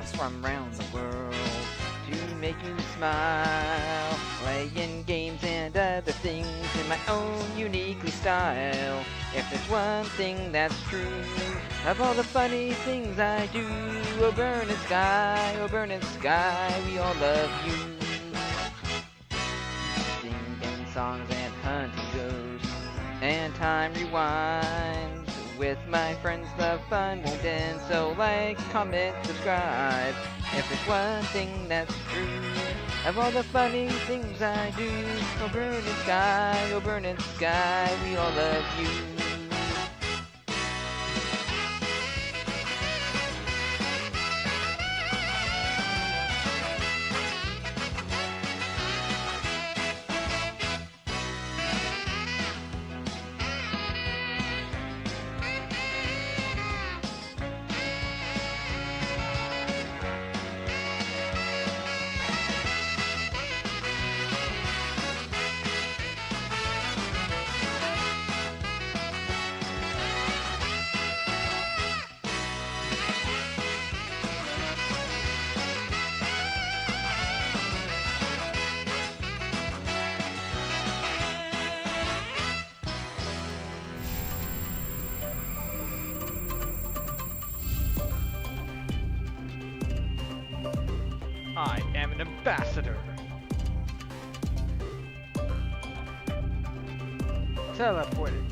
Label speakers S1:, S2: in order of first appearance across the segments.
S1: laughs from around the world to make you smile. Playing games and other things in my own uniquely style. If there's one thing that's true, of all the funny things I do, oh burning sky, oh burning sky, we all love you. Singing songs and hunting ghosts, and time rewinds. With my friends the fun won't end, so like, comment, subscribe. If there's one thing that's true, of all the funny things I do, oh burning sky, we all love you. I am an ambassador. Teleported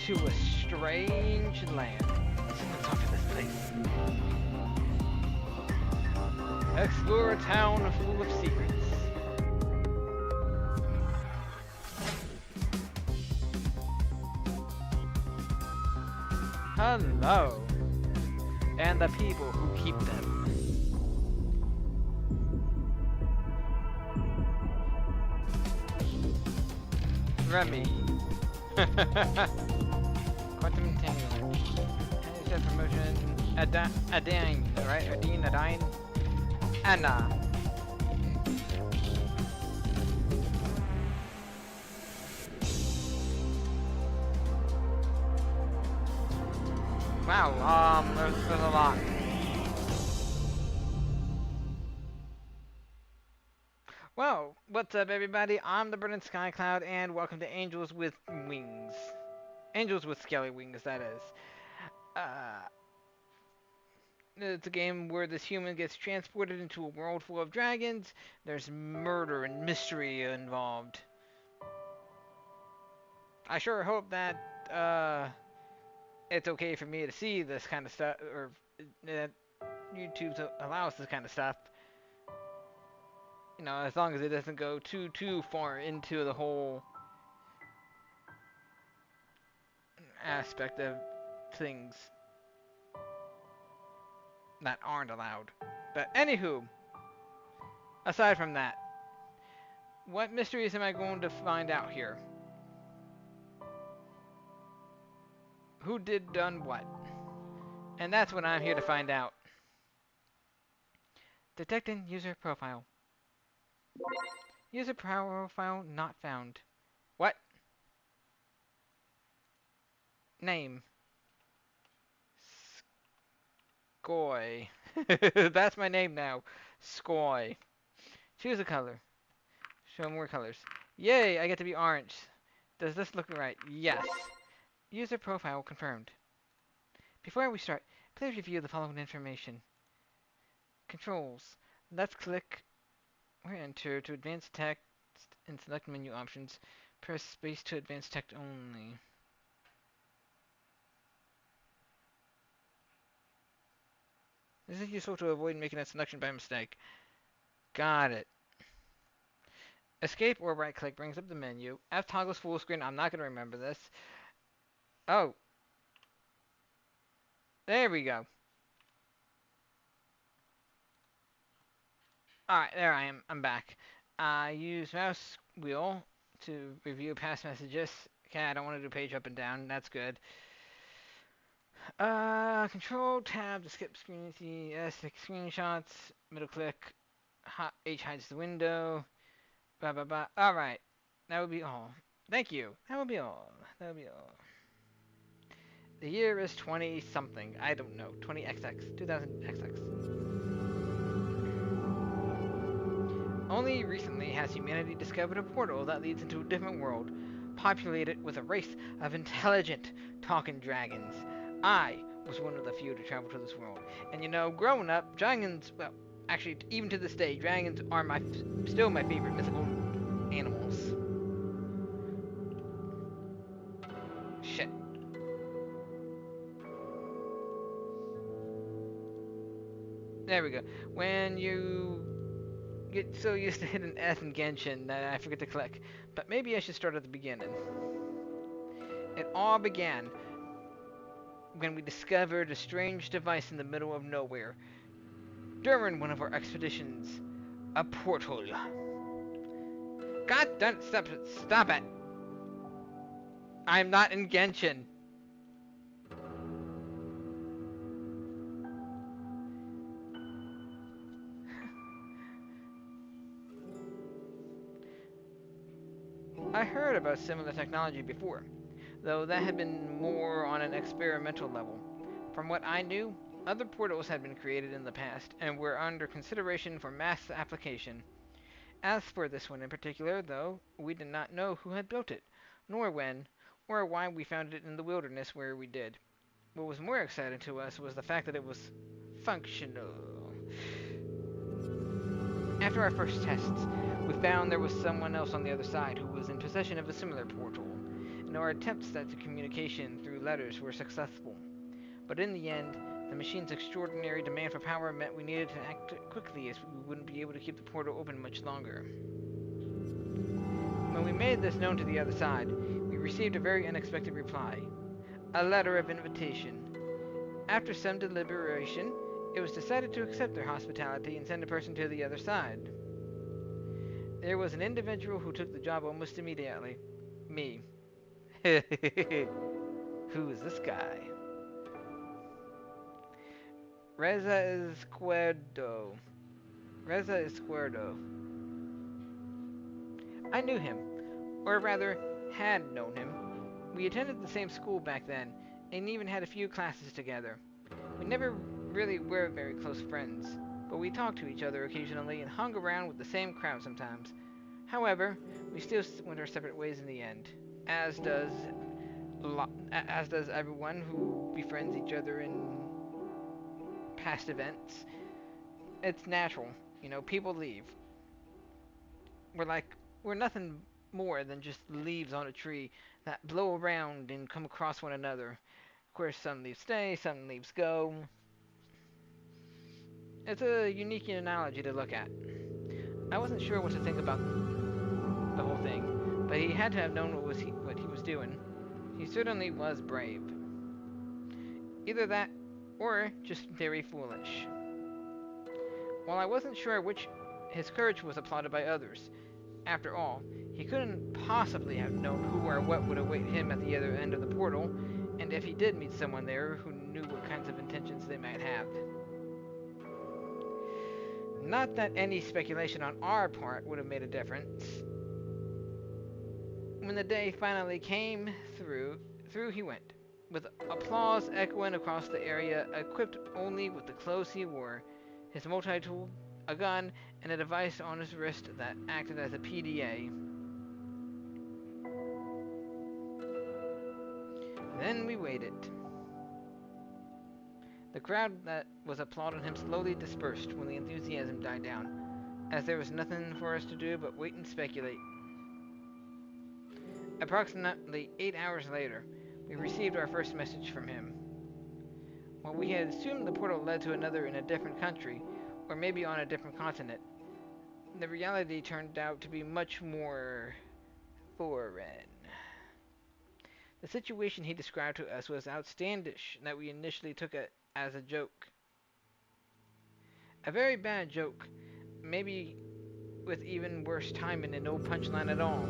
S1: to a strange land. Someone's off in this place. Explore a town full of secrets. Hello. And the people who keep them. Remy. Quantum entanglement. Set promotion. Adine, right? Adine. Anna. Wow, there's a lot. Well, what's up everybody? I'm the BurningSkyCloud and welcome to Angels with Wings. Angels with Scaly Wings, that is. It's a game where this human gets transported into a world full of dragons. There's murder and mystery involved. I sure hope that it's okay for me to see this kind of stuff, or that YouTube allows this kind of stuff. You know, as long as it doesn't go too far into the whole aspect of things that aren't allowed. But anywho, aside from that, what mysteries am I going to find out here? Who done what? And that's what I'm here to find out. Detecting user profile. User profile not found. What? Name. Skoy. That's my name now. Skoy. Choose a color. Show more colors. Yay, I get to be orange. Does this look right? Yes. User profile confirmed. Before we start, please review the following information. Controls. Let's click or enter to advance text and select menu options. Press space to advance text only. This is useful to avoid making a selection by mistake. Got it. Escape or right click brings up the menu. F toggles full screen. I'm not going to remember this. Oh. There we go. Alright, there I am. I'm back. I use mouse wheel to review past messages. Okay, I don't want to do page up and down. That's good. Control tab to skip screen. S take screenshots. Middle click. H hides the window. Blah blah blah. Alright. That would be all. Thank you. That would be all. That would be all. The year is 20 something. I don't know. 20XX. 2000XX. Only recently has humanity discovered a portal that leads into a different world, populated with a race of intelligent, talking dragons. I was one of the few to travel to this world. And you know, growing up, dragons, well, actually, even to this day, dragons are still my favorite mythical animals. Shit. There we go. When you get so used to hitting S in Genshin that I forget to click. But maybe I should start at the beginning. It all began when we discovered a strange device in the middle of nowhere. During one of our expeditions, a portal. God damn it, stop it. I'm not in Genshin. I heard about similar technology before, though that had been more on an experimental level. From what I knew, other portals had been created in the past and were under consideration for mass application. As for this one in particular, though, we did not know who had built it, nor when, or why we found it in the wilderness where we did. What was more exciting to us was the fact that it was functional. After our first tests, we found there was someone else on the other side who was in possession of a similar portal, and our attempts at communication through letters were successful. But in the end, the machine's extraordinary demand for power meant we needed to act quickly as we wouldn't be able to keep the portal open much longer. When we made this known to the other side, we received a very unexpected reply. A letter of invitation. After some deliberation, it was decided to accept their hospitality and send a person to the other side. There was an individual who took the job almost immediately. Me. Who is this guy? Reza Izquierdo. I knew him, or rather, had known him. We attended the same school back then, and even had a few classes together. We never really were very close friends, but we talked to each other occasionally and hung around with the same crowd sometimes. However, we still went our separate ways in the end, as does everyone who befriends each other in past events. It's natural, you know, people leave. We're nothing more than just leaves on a tree that blow around and come across one another. Of course, some leaves stay, some leaves go. It's a unique analogy to look at. I wasn't sure what to think about the whole thing, but he had to have known what he was doing. He certainly was brave. Either that, or just very foolish. While I wasn't sure which, his courage was applauded by others. After all, he couldn't possibly have known who or what would await him at the other end of the portal, and if he did meet someone there, who knew what kinds of intentions they might have. Not that any speculation on our part would have made a difference. When the day finally came, through he went, with applause echoing across the area, equipped only with the clothes he wore, his multi-tool, a gun, and a device on his wrist that acted as a PDA. Then we waited. The crowd that was applauding him slowly dispersed when the enthusiasm died down, as there was nothing for us to do but wait and speculate. Approximately 8 hours later, we received our first message from him. While we had assumed the portal led to another in a different country, or maybe on a different continent, the reality turned out to be much more foreign. The situation he described to us was outlandish that we initially took it as a joke. A very bad joke, maybe with even worse timing and no punchline at all.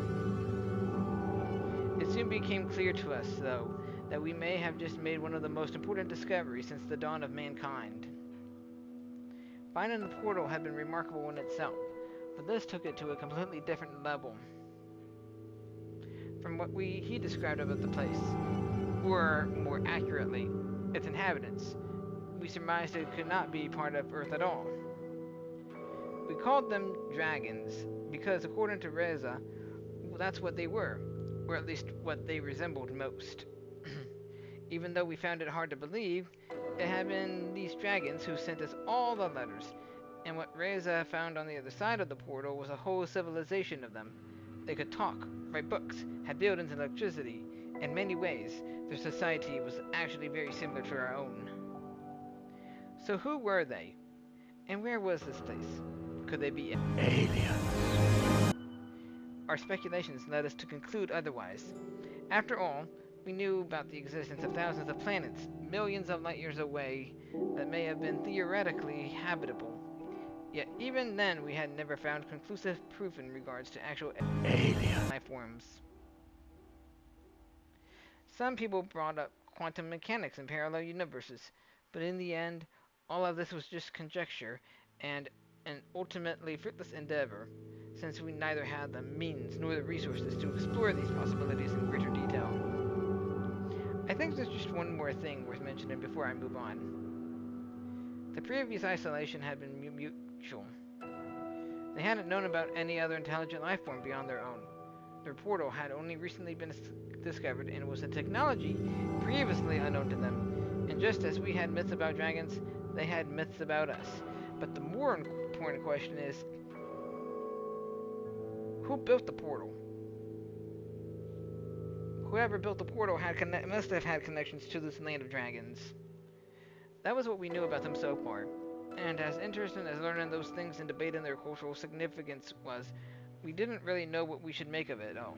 S1: It soon became clear to us, though, that we may have just made one of the most important discoveries since the dawn of mankind. Finding the portal had been remarkable in itself, but this took it to a completely different level. From what he described about the place, or more accurately, its inhabitants, we surmised it could not be part of Earth at all. We called them dragons because, according to Reza, that's what they were, or at least what they resembled most. Even though we found it hard to believe, it had been these dragons who sent us all the letters, and what Reza found on the other side of the portal was a whole civilization of them. They could talk, write books, had buildings and electricity. In many ways, their society was actually very similar to our own. So who were they? And where was this place? Could they be aliens? Our speculations led us to conclude otherwise. After all, we knew about the existence of thousands of planets, millions of light years away, that may have been theoretically habitable. Yet even then we had never found conclusive proof in regards to actual alien life forms. Some people brought up quantum mechanics and parallel universes, but in the end, all of this was just conjecture and an ultimately fruitless endeavor, since we neither had the means nor the resources to explore these possibilities in greater detail. I think there's just one more thing worth mentioning before I move on. The previous isolation had been mutual. They hadn't known about any other intelligent life form beyond their own. Their portal had only recently been discovered and was a technology previously unknown to them. And just as we had myths about dragons, they had myths about us. But the more important question is, who built the portal? Whoever built the portal must have had connections to this land of dragons. That was what we knew about them so far. And as interesting as learning those things and debating their cultural significance was, we didn't really know what we should make of it all.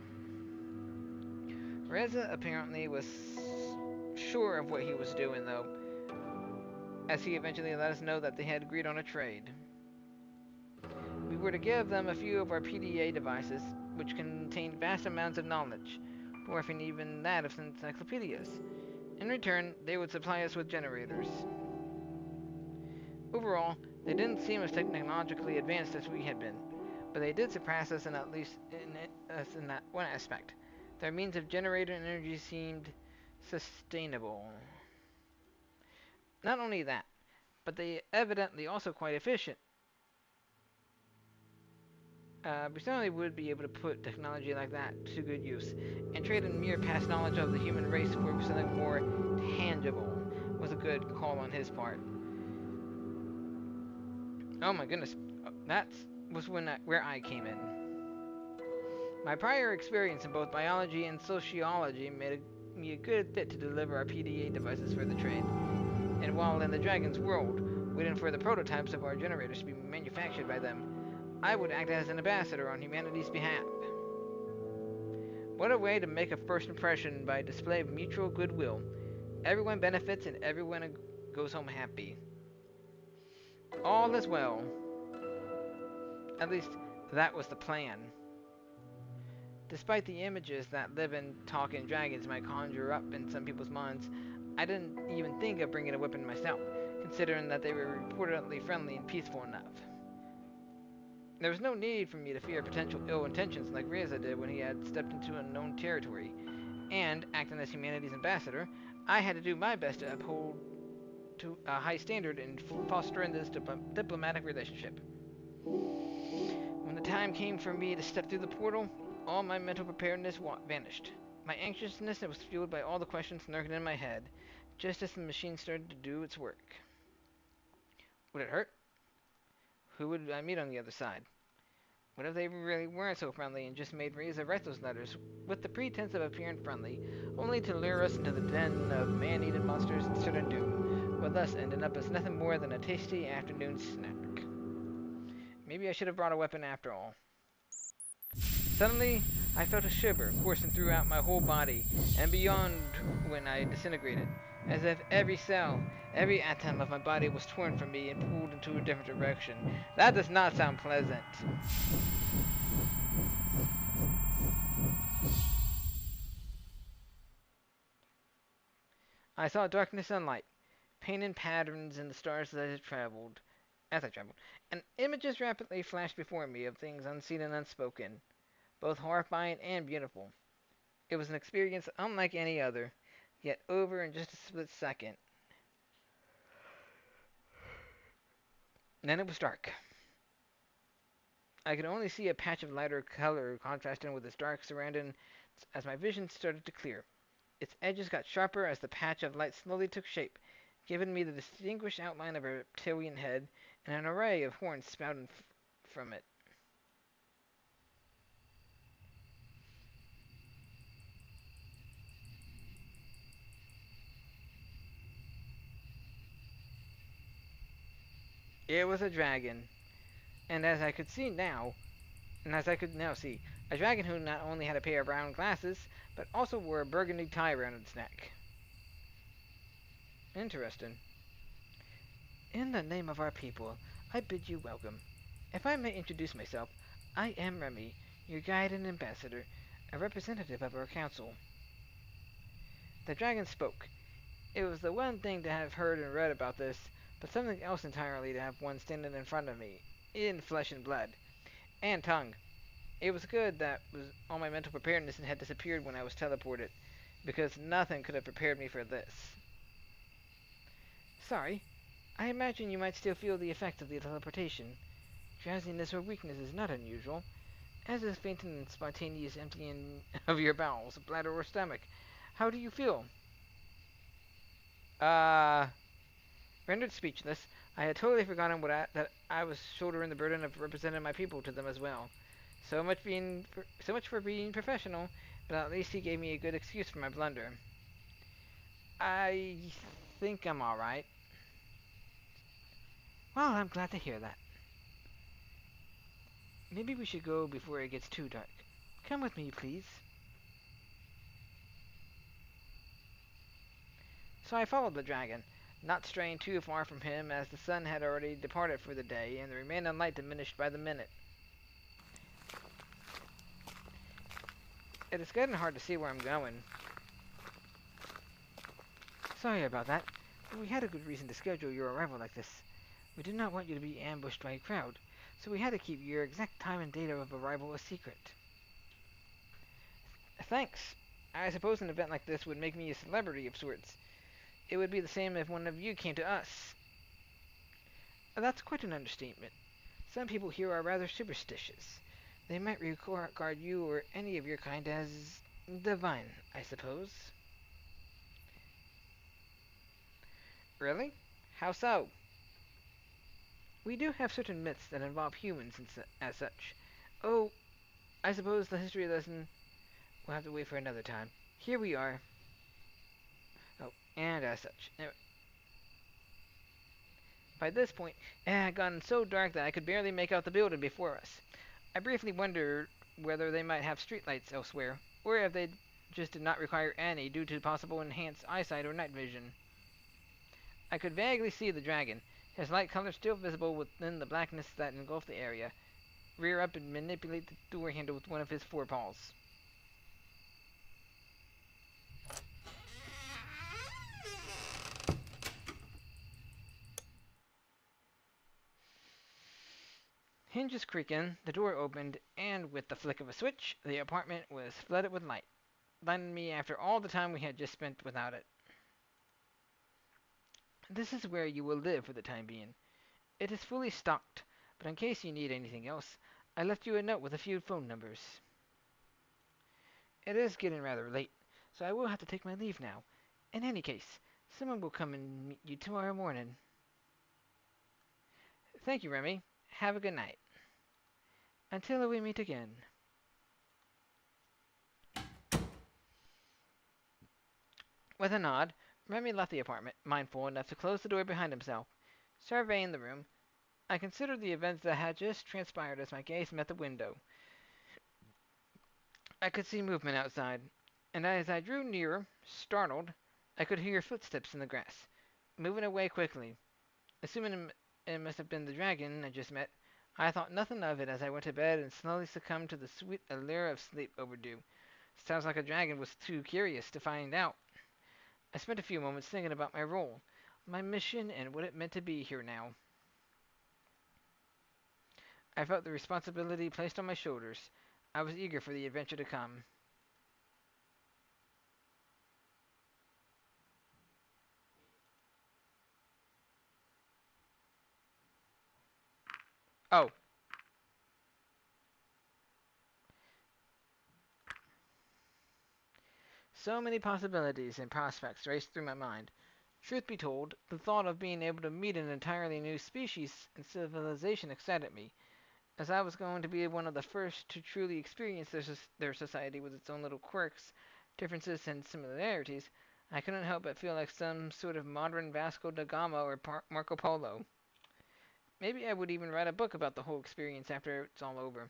S1: Reza apparently was sure of what he was doing, though, as he eventually let us know that they had agreed on a trade. We were to give them a few of our PDA devices, which contained vast amounts of knowledge, dwarfing even that of encyclopedias. In return, they would supply us with generators. Overall, they didn't seem as technologically advanced as we had been, but they did surpass us in at least in that one aspect. Their means of generating energy seemed sustainable. Not only that, but they evidently also quite efficient. We certainly would be able to put technology like that to good use, and trade in mere past knowledge of the human race for something more tangible was a good call on his part. Oh my goodness, that was where I came in. My prior experience in both biology and sociology made me a good fit to deliver our PDA devices for the trade. And while in the Dragon's world, waiting for the prototypes of our generators to be manufactured by them, I would act as an ambassador on humanity's behalf. What a way to make a first impression by a display of mutual goodwill. Everyone benefits and everyone goes home happy. All is well. At least, that was the plan. Despite the images that living, talking dragons might conjure up in some people's minds, I didn't even think of bringing a weapon myself, considering that they were reportedly friendly and peaceful enough. There was no need for me to fear potential ill intentions like Reza did when he had stepped into unknown territory, and, acting as humanity's ambassador, I had to do my best to uphold to a high standard in fostering this diplomatic relationship. When the time came for me to step through the portal, all my mental preparedness vanished. My anxiousness was fueled by all the questions lurking in my head, just as the machine started to do its work. Would it hurt? Who would I meet on the other side? What if they really weren't so friendly and just made Reza write those letters with the pretense of appearing friendly, only to lure us into the den of man-eating monsters and certain doom, with us ending up as nothing more than a tasty afternoon snack? Maybe I should have brought a weapon after all. Suddenly, I felt a shiver coursing throughout my whole body and beyond when I disintegrated, as if every cell, every atom of my body was torn from me and pulled into a different direction. That does not sound pleasant. I saw darkness and light, painted patterns in the stars as I traveled, and images rapidly flashed before me of things unseen and unspoken, both horrifying and beautiful. It was an experience unlike any other, yet over in just a split second. And then it was dark. I could only see a patch of lighter color contrasting with its dark surrounding as my vision started to clear. Its edges got sharper as the patch of light slowly took shape, giving me the distinguished outline of a reptilian head and an array of horns spouting from it. It was a dragon, and as I could see now, and as I could now see, a dragon who not only had a pair of round glasses, but also wore a burgundy tie around its neck. Interesting. In the name of our people, I bid you welcome. If I may introduce myself, I am Remy, your guide and ambassador, a representative of our council. The dragon spoke. It was the one thing to have heard and read about this, but something else entirely to have one standing in front of me, in flesh and blood, and tongue. It was good that all my mental preparedness had disappeared when I was teleported, because nothing could have prepared me for this. Sorry, I imagine you might still feel the effects of the teleportation. Drowsiness or weakness is not unusual, as is fainting and spontaneous emptying of your bowels, bladder, or stomach. How do you feel? Uh, Rendered speechless, I had totally forgotten that I was shouldering the burden of representing my people to them as well. So much for being professional, but at least he gave me a good excuse for my blunder. I think I'm all right. Well, I'm glad to hear that. Maybe we should go before it gets too dark. Come with me, please. So I followed the dragon, not straying too far from him as the sun had already departed for the day and the remaining light diminished by the minute. It is getting hard to see where I'm going. Sorry about that, but we had a good reason to schedule your arrival like this. We did not want you to be ambushed by a crowd, so we had to keep your exact time and date of arrival a secret. Thanks. I suppose an event like this would make me a celebrity of sorts. It would be the same if one of you came to us. That's quite an understatement. Some people here are rather superstitious. They might regard you or any of your kind as divine, I suppose. Really? How so? We do have certain myths that involve humans as such. Oh, I suppose the history lesson will have to wait for another time. Here we are. Oh, and as such. Anyway, by this point, it had gotten so dark that I could barely make out the building before us. I briefly wondered whether they might have streetlights elsewhere, or if they just did not require any due to possible enhanced eyesight or night vision. I could vaguely see the dragon, his light color still visible within the blackness that engulfed the area, rear up and manipulate the door handle with one of his forepaws. Hinges creaking, the door opened, and with the flick of a switch, the apartment was flooded with light, blinding me after all the time we had just spent without it. This is where you will live for the time being. It is fully stocked, but in case you need anything else, I left you a note with a few phone numbers. It is getting rather late, so I will have to take my leave now. In any case, someone will come and meet you tomorrow morning. Thank you, Remy. Have a good night. Until we meet again. With a nod, Remy left the apartment, mindful enough to close the door behind himself. Surveying the room, I considered the events that had just transpired as my gaze met the window. I could see movement outside, and as I drew nearer, startled, I could hear footsteps in the grass, moving away quickly. Assuming it must have been the dragon I just met, I thought nothing of it as I went to bed and slowly succumbed to the sweet allure of sleep overdue. Sounds like a dragon was too curious to find out. I spent a few moments thinking about my role, my mission, and what it meant to be here now. I felt the responsibility placed on my shoulders. I was eager for the adventure to come. Oh, So many possibilities and prospects raced through my mind. Truth be told, the thought of being able to meet an entirely new species and civilization excited me, as I was going to be one of the first to truly experience their society with its own little quirks, differences, and similarities. I couldn't help but feel like some sort of modern Vasco da Gama or Marco Polo. Maybe I would even write a book about the whole experience after it's all over.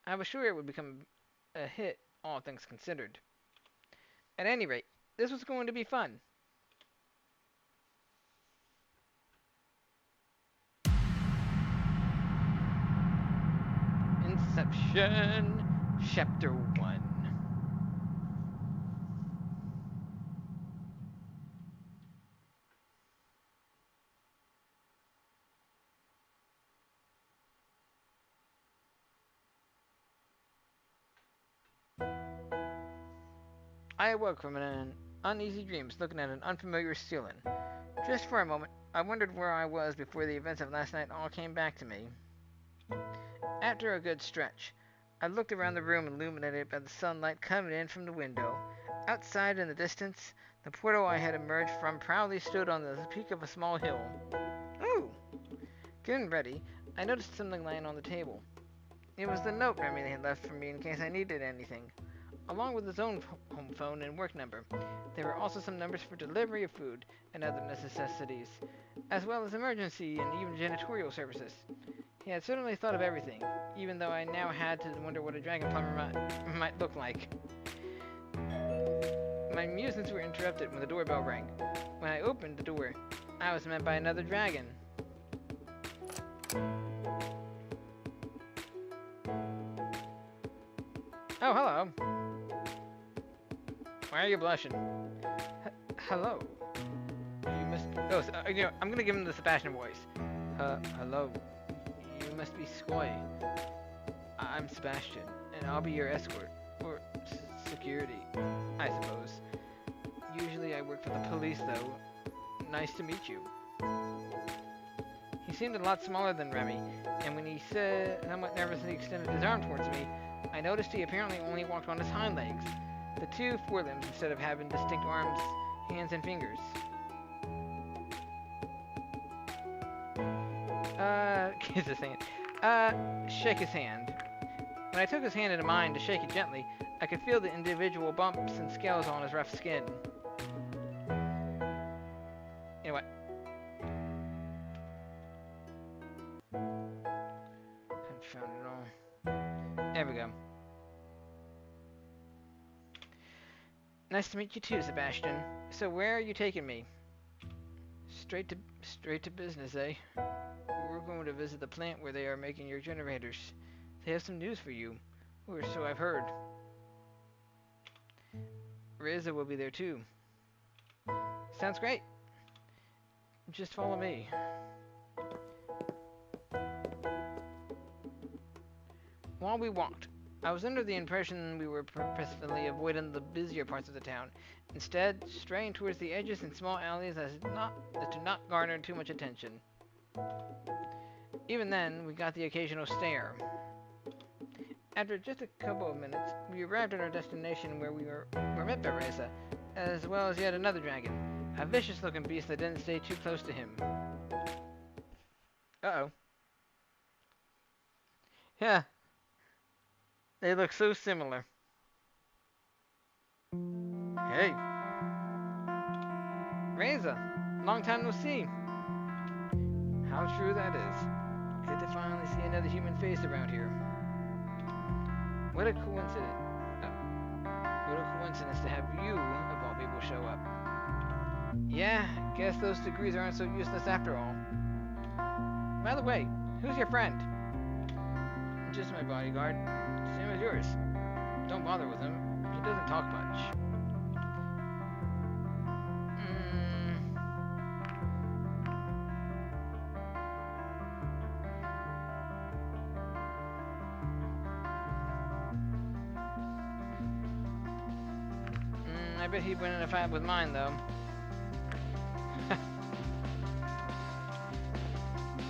S1: I was sure it would become a hit, all things considered. At any rate, this was going to be fun. Inception, Chapter 1. I awoke from an uneasy dreams looking at an unfamiliar ceiling. Just for a moment, I wondered where I was before the events of last night all came back to me. After a good stretch, I looked around the room illuminated by the sunlight coming in from the window. Outside in the distance, the portal I had emerged from proudly stood on the peak of a small hill. Ooh! Getting ready, I noticed something lying on the table. It was the note Remy had left for me in case I needed anything, along with his own home phone and work number. There were also some numbers for delivery of food and other necessities, as well as emergency and even janitorial services. He had certainly thought of everything, even though I now had to wonder what a dragon plumber might look like. My musings were interrupted when the doorbell rang. When I opened the door, I was met by another dragon. Oh, hello. Why are you blushing? Hello. You must. Oh, I'm gonna give him the Sebastian voice. Hello. You must be Scoy. I'm Sebastian, and I'll be your escort. Or security, I suppose. Usually I work for the police, though. Nice to meet you. He seemed a lot smaller than Remy, and when he somewhat nervously extended his arm towards me, I noticed he apparently only walked on his hind legs, the two forelimbs instead of having distinct arms, hands, and fingers. Kiss his hand. Shake his hand. When I took his hand into mine to shake it gently, I could feel the individual bumps and scales on his rough skin. You know what? Confound it all. There we go. Nice to meet you too, Sebastian. So where are you taking me? Straight to business, eh? We're going to visit the plant where they are making your generators. They have some news for you, or so I've heard. Reza will be there too. Sounds great. Just follow me. While we walked, I was under the impression we were purposefully avoiding the busier parts of the town, instead straying towards the edges and small alleys as to not garner too much attention. Even then, we got the occasional stare. After just a couple of minutes, we arrived at our destination where we were met by Reza, as well as yet another dragon, a vicious-looking beast that didn't stay too close to him. Uh-oh. Yeah. They look so similar. Hey. Reza, long time no see. How true that is. Good to finally see another human face around here. What a coincidence. What a coincidence to have you, of all people, show up. Yeah, guess those degrees aren't so useless after all. By the way, who's your friend? Just my bodyguard. Same as yours. Don't bother with him. He doesn't talk much. I bet he'd win in a fight with mine, though.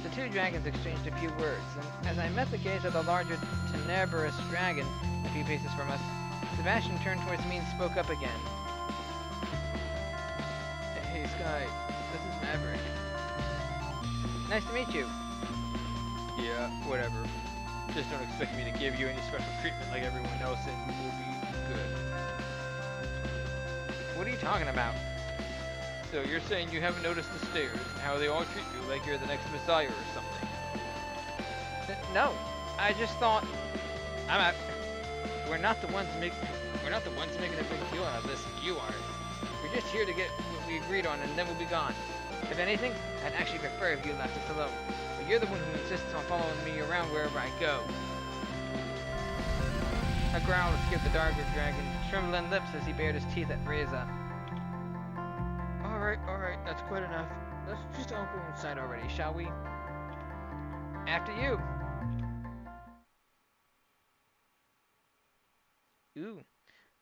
S1: The two dragons exchanged a few words, and as I met the gaze of the larger tenebrous dragon a few paces from us, Sebastian turned towards me and spoke up again. Sky. This is Maverick. Nice to meet you. Yeah, whatever. Just don't expect me to give you any special treatment like everyone else and we will be good. What are you talking about? So you're saying you haven't noticed the stairs and how they all treat you like you're the next messiah or something? No, I just thought I'm out. We're not the ones making a big deal out of this. You are. We're just here to get what we agreed on and then we'll be gone. If anything, I'd actually prefer if you left us alone. But you're the one who insists on following me around wherever I go. A growl escaped the darker dragon's trembling lips as he bared his teeth at Reza. Alright, that's quite enough. Let's just all go inside already, shall we? After you! Ooh.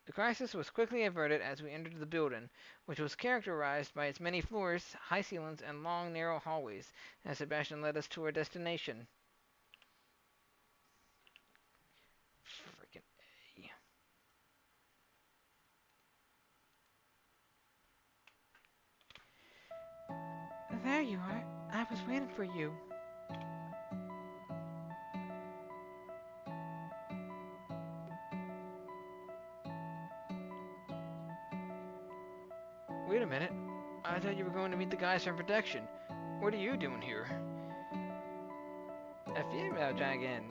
S1: The crisis was quickly averted as we entered the building, which was characterized by its many floors, high ceilings, and long, narrow hallways, as Sebastian led us to our destination. Freaking A. There you are. I was waiting for you. Wait a minute. I thought you were going to meet the guys from protection. What are you doing here? A female dragon.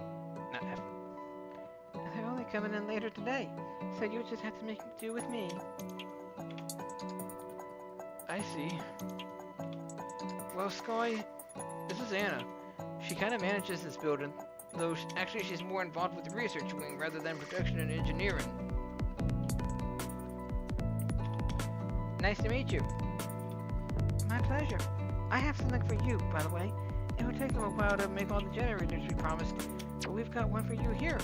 S1: They're only coming in later today, so you just have to make do with me. I see. Well, Sky, this is Anna. She kind of manages this building, though actually she's more involved with the research wing rather than production and engineering. Nice to meet you. My pleasure. I have something for you, by the way. It would take them a while to make all the generators we promised, but we've got one for you here.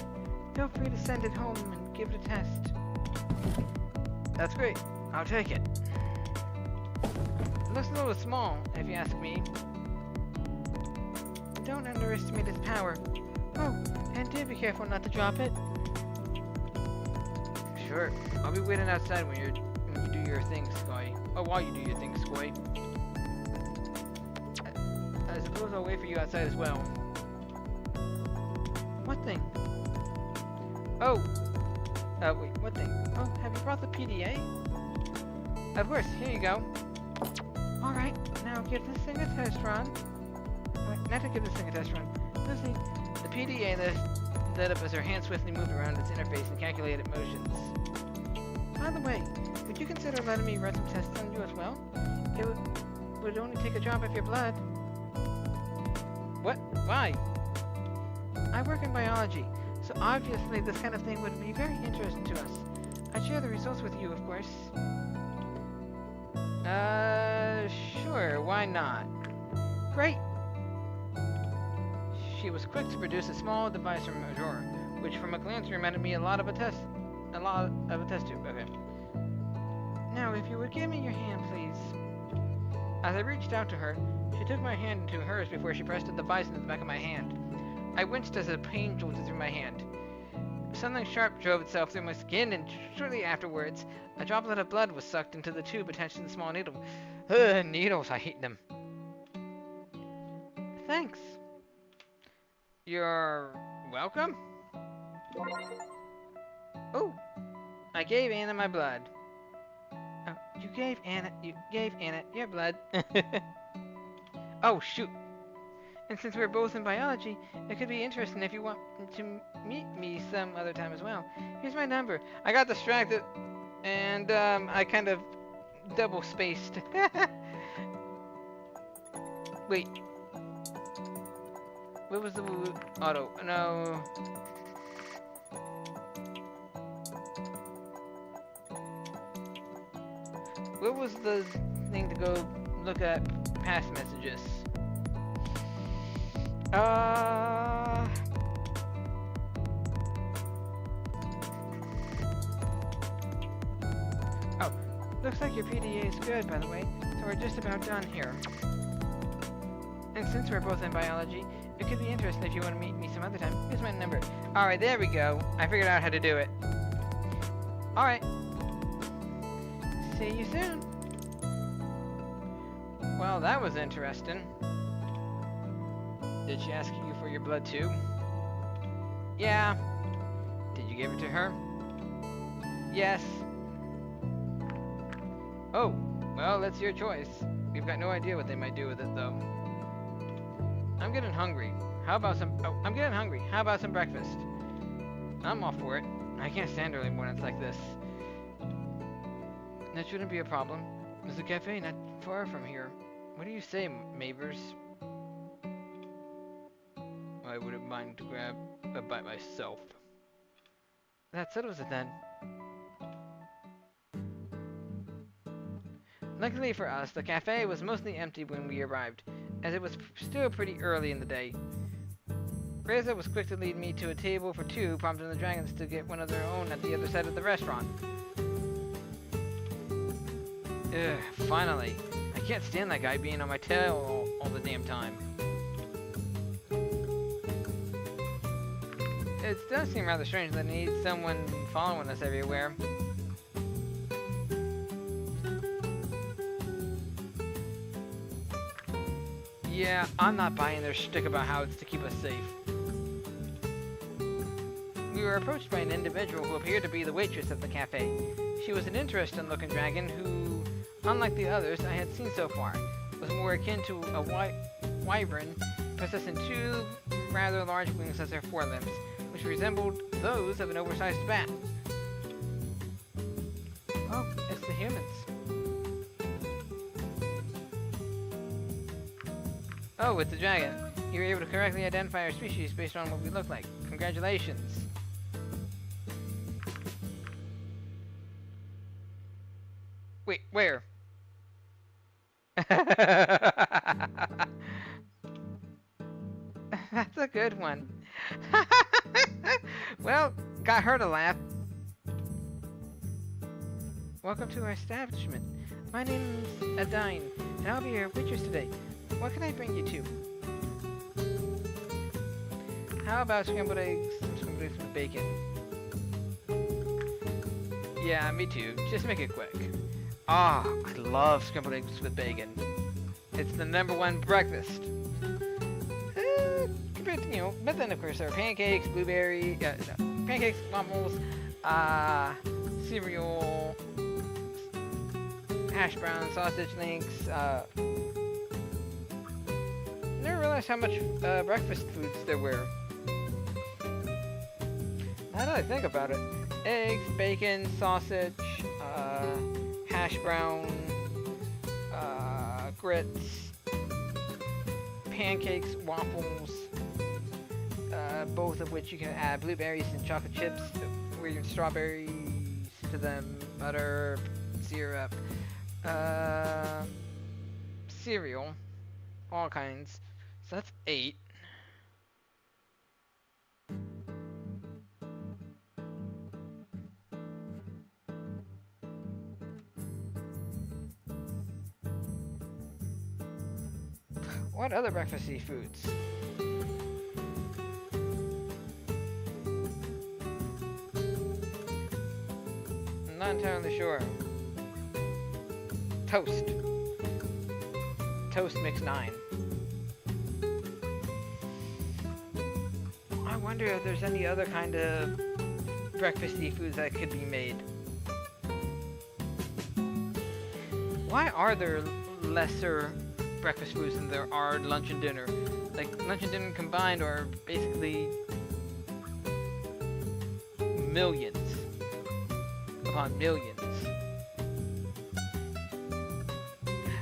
S1: Feel free to send it home and give it a test. That's great. I'll take it. It looks a little small, if you ask me. Don't underestimate its power. Oh, and do be careful not to drop it. Sure. I'll be waiting outside when you do your thing, Sky. Oh, while you do your thing, Sky. I suppose I'll wait for you outside as well. What thing? Oh. Wait, what thing? Oh, have you brought the PDA? Of course, here you go. Alright, now give this thing a test run. Not to give this thing a test run. Let's see. The PDA lit up as her hand swiftly moved around its interface and calculated motions. By the way, would you consider letting me run some tests on you as well? It would only take a drop of your blood. What? Why? I work in biology, so obviously this kind of thing would be very interesting to us. I'd share the results with you, of course. Sure, why not? Great! She was quick to produce a small device from a drawer, which from a glance reminded me a lot of a test tube. Okay. Now, if you would give me your hand, please. As I reached out to her, she took my hand into hers before she pressed the device into the back of my hand. I winced as a pain jolted through my hand. Something sharp drove itself through my skin, and shortly afterwards, a droplet of blood was sucked into the tube attached to the small needle. Ugh, needles, I hate them. Thanks. You're welcome? Oh, I gave Anna my blood. Oh, you gave Anna your blood. Oh, shoot. And since we're both in biology, it could be interesting if you want to meet me some other time as well. Here's my number. I got distracted, and I kind of double-spaced. Wait. What was the auto? No. What was the thing to go look at past messages? Oh, looks like your PDA is good, by the way, so we're just about done here. And since we're both in biology, it could be interesting if you want to meet me some other time. Here's my number. Alright, there we go. I figured out how to do it. Alright. See you soon. Well, that was interesting. Did she ask you for your blood too? Yeah. Did you give it to her? Yes. Oh, well, that's your choice. We've got no idea what they might do with it, though. I'm getting hungry. How about some... Oh, I'm getting hungry. How about some breakfast? I'm all for it. I can't stand early mornings like this. That shouldn't be a problem. There's a cafe not far from here. What do you say, Mavers? I wouldn't mind to grab a bite myself. That settles it then. Luckily for us, the cafe was mostly empty when we arrived, as it was still pretty early in the day. Reza was quick to lead me to a table for two, prompting the dragons to get one of their own at the other side of the restaurant. Ugh, finally. I can't stand that guy being on my tail all the damn time. It does seem rather strange that he needs someone following us everywhere. Yeah, I'm not buying their shtick about how it's to keep us safe. We were approached by an individual who appeared to be the waitress at the cafe. She was an interesting-looking dragon who, unlike the others I had seen so far, was more akin to a wyvern, possessing two rather large wings as her forelimbs, which resembled those of an oversized bat. Oh, it's the humans. Oh, it's the dragon. You were able to correctly identify our species based on what we look like. Congratulations. Wait, where? That's a good one. Well, got her to laugh. Welcome to our establishment. My name's Adine, and I'll be your waitress today. What can I bring you to? How about scrambled eggs? Some scrambled eggs with bacon. Yeah, me too. Just make it quick. Ah, I love scrambled eggs with bacon. It's the #1 breakfast. Compared to, but then of course there are pancakes, pancakes, waffles, cereal, hash browns, sausage links, never realized how much breakfast foods there were. Now that I think about it, eggs, bacon, sausage, hash brown, grits, pancakes, waffles, both of which you can add blueberries and chocolate chips, or even strawberries to them, butter, syrup, cereal, all kinds. So that's 8. What other breakfasty foods? I'm not entirely sure. Toast. Toast mix 9. I wonder if there's any other kind of breakfasty foods that could be made. Why are there lesser breakfast foods than there are lunch and dinner? Like, lunch and dinner combined are basically millions upon millions.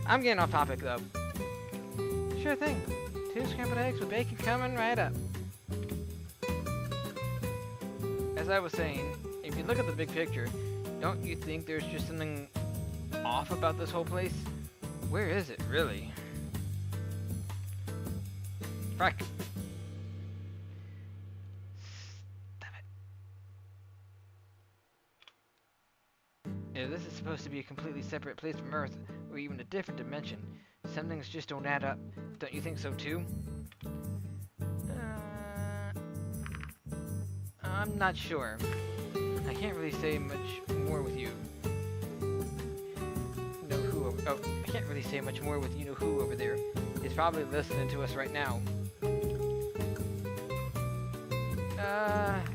S1: I'm getting off topic though. Sure thing. 2 scrambled eggs with bacon coming right up. As I was saying, if you look at the big picture, don't you think there's just something off about this whole place? Where is it, really? Frick. Stop it. If this is supposed to be a completely separate place from Earth, or even a different dimension, some things just don't add up. Don't you think so too? I'm not sure. I can't really say much more with you. Oh, I can't really say much more with you-know-who over there. He's probably listening to us right now.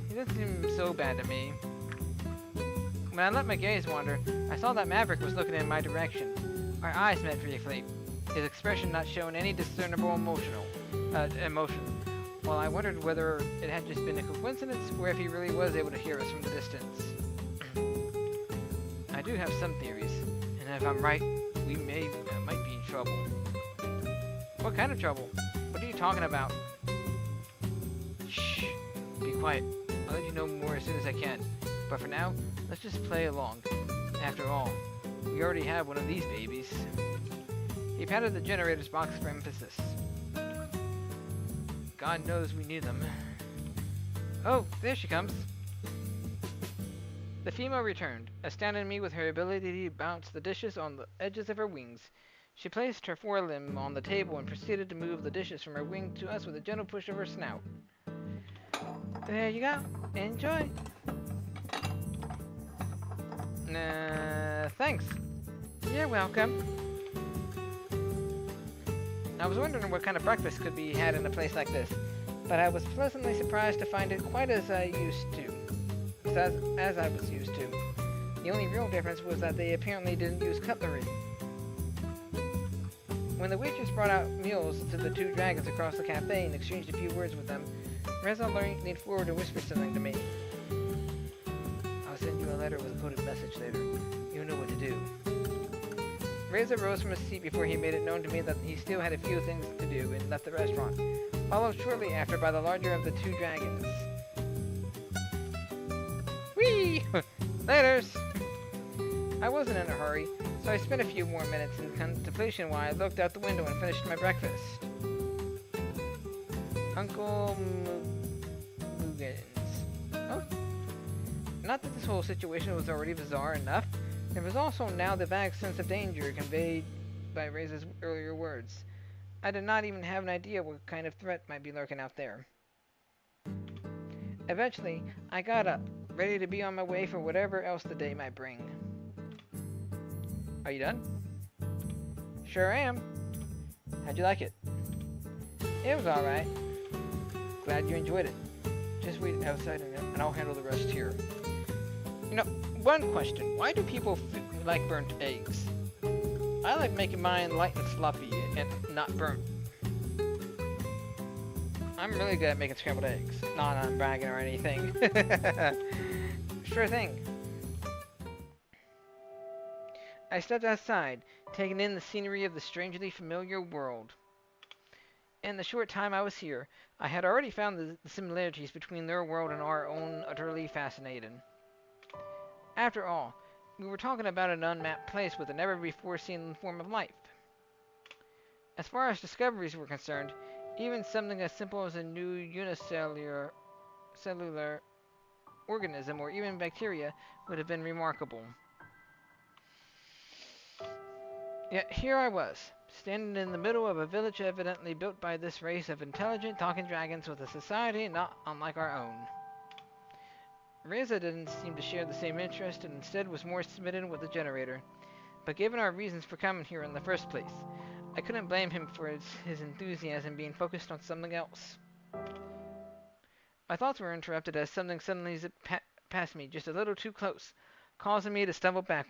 S1: He doesn't seem so bad to me. When I let my gaze wander, I saw that Maverick was looking in my direction. Our eyes met briefly, his expression not showing any discernible emotion. While I wondered whether it had just been a coincidence or if he really was able to hear us from the distance. I do have some theories, and if I'm right, we might be in trouble. What kind of trouble? What are you talking about? Shh. Be quiet. I'll let you know more as soon as I can. But for now, let's just play along. After all, we already have one of these babies. He patted the generator's box for emphasis. God knows we need them. Oh, there she comes. The female returned, astounding me with her ability to bounce the dishes on the edges of her wings. She placed her forelimb on the table and proceeded to move the dishes from her wing to us with a gentle push of her snout. There you go. Enjoy. Thanks. You're welcome. I was wondering what kind of breakfast could be had in a place like this, but I was pleasantly surprised to find it quite as I used to. As I was used to. The only real difference was that they apparently didn't use cutlery. When the waitress brought out meals to the two dragons across the cafe and exchanged a few words with them, Reza leaned forward to whisper something to me. I'll send you a letter with a coded message later. You'll know what to do. Reza rose from his seat before he made it known to me that he still had a few things to do and left the restaurant, followed shortly after by the larger of the two dragons. Whee! Laters! I wasn't in a hurry, so I spent a few more minutes in contemplation while I looked out the window and finished my breakfast. Uncle Mugens. Oh. Not that this whole situation was already bizarre enough. There was also now the vague sense of danger conveyed by Reza's earlier words. I did not even have an idea what kind of threat might be lurking out there. Eventually, I got up, ready to be on my way for whatever else the day might bring. Are you done? Sure am. How'd you like it? It was alright. Glad you enjoyed it. Just wait outside and I'll handle the rest here. You know, one question. Why do people like burnt eggs? I like making mine light and fluffy and not burnt. I'm really good at making scrambled eggs. Not on bragging or anything. Sure thing. I stepped outside, taking in the scenery of the strangely familiar world. In the short time I was here, I had already found the similarities between their world and our own utterly fascinating. After all, we were talking about an unmapped place with a never-before-seen form of life. As far as discoveries were concerned, even something as simple as a new unicellular organism or even bacteria would have been remarkable. Yet here I was, standing in the middle of a village evidently built by this race of intelligent talking dragons with a society not unlike our own. Reza didn't seem to share the same interest and instead was more smitten with the generator. But given our reasons for coming here in the first place, I couldn't blame him for his enthusiasm being focused on something else. My thoughts were interrupted as something suddenly zipped past me just a little too close, causing me to stumble back.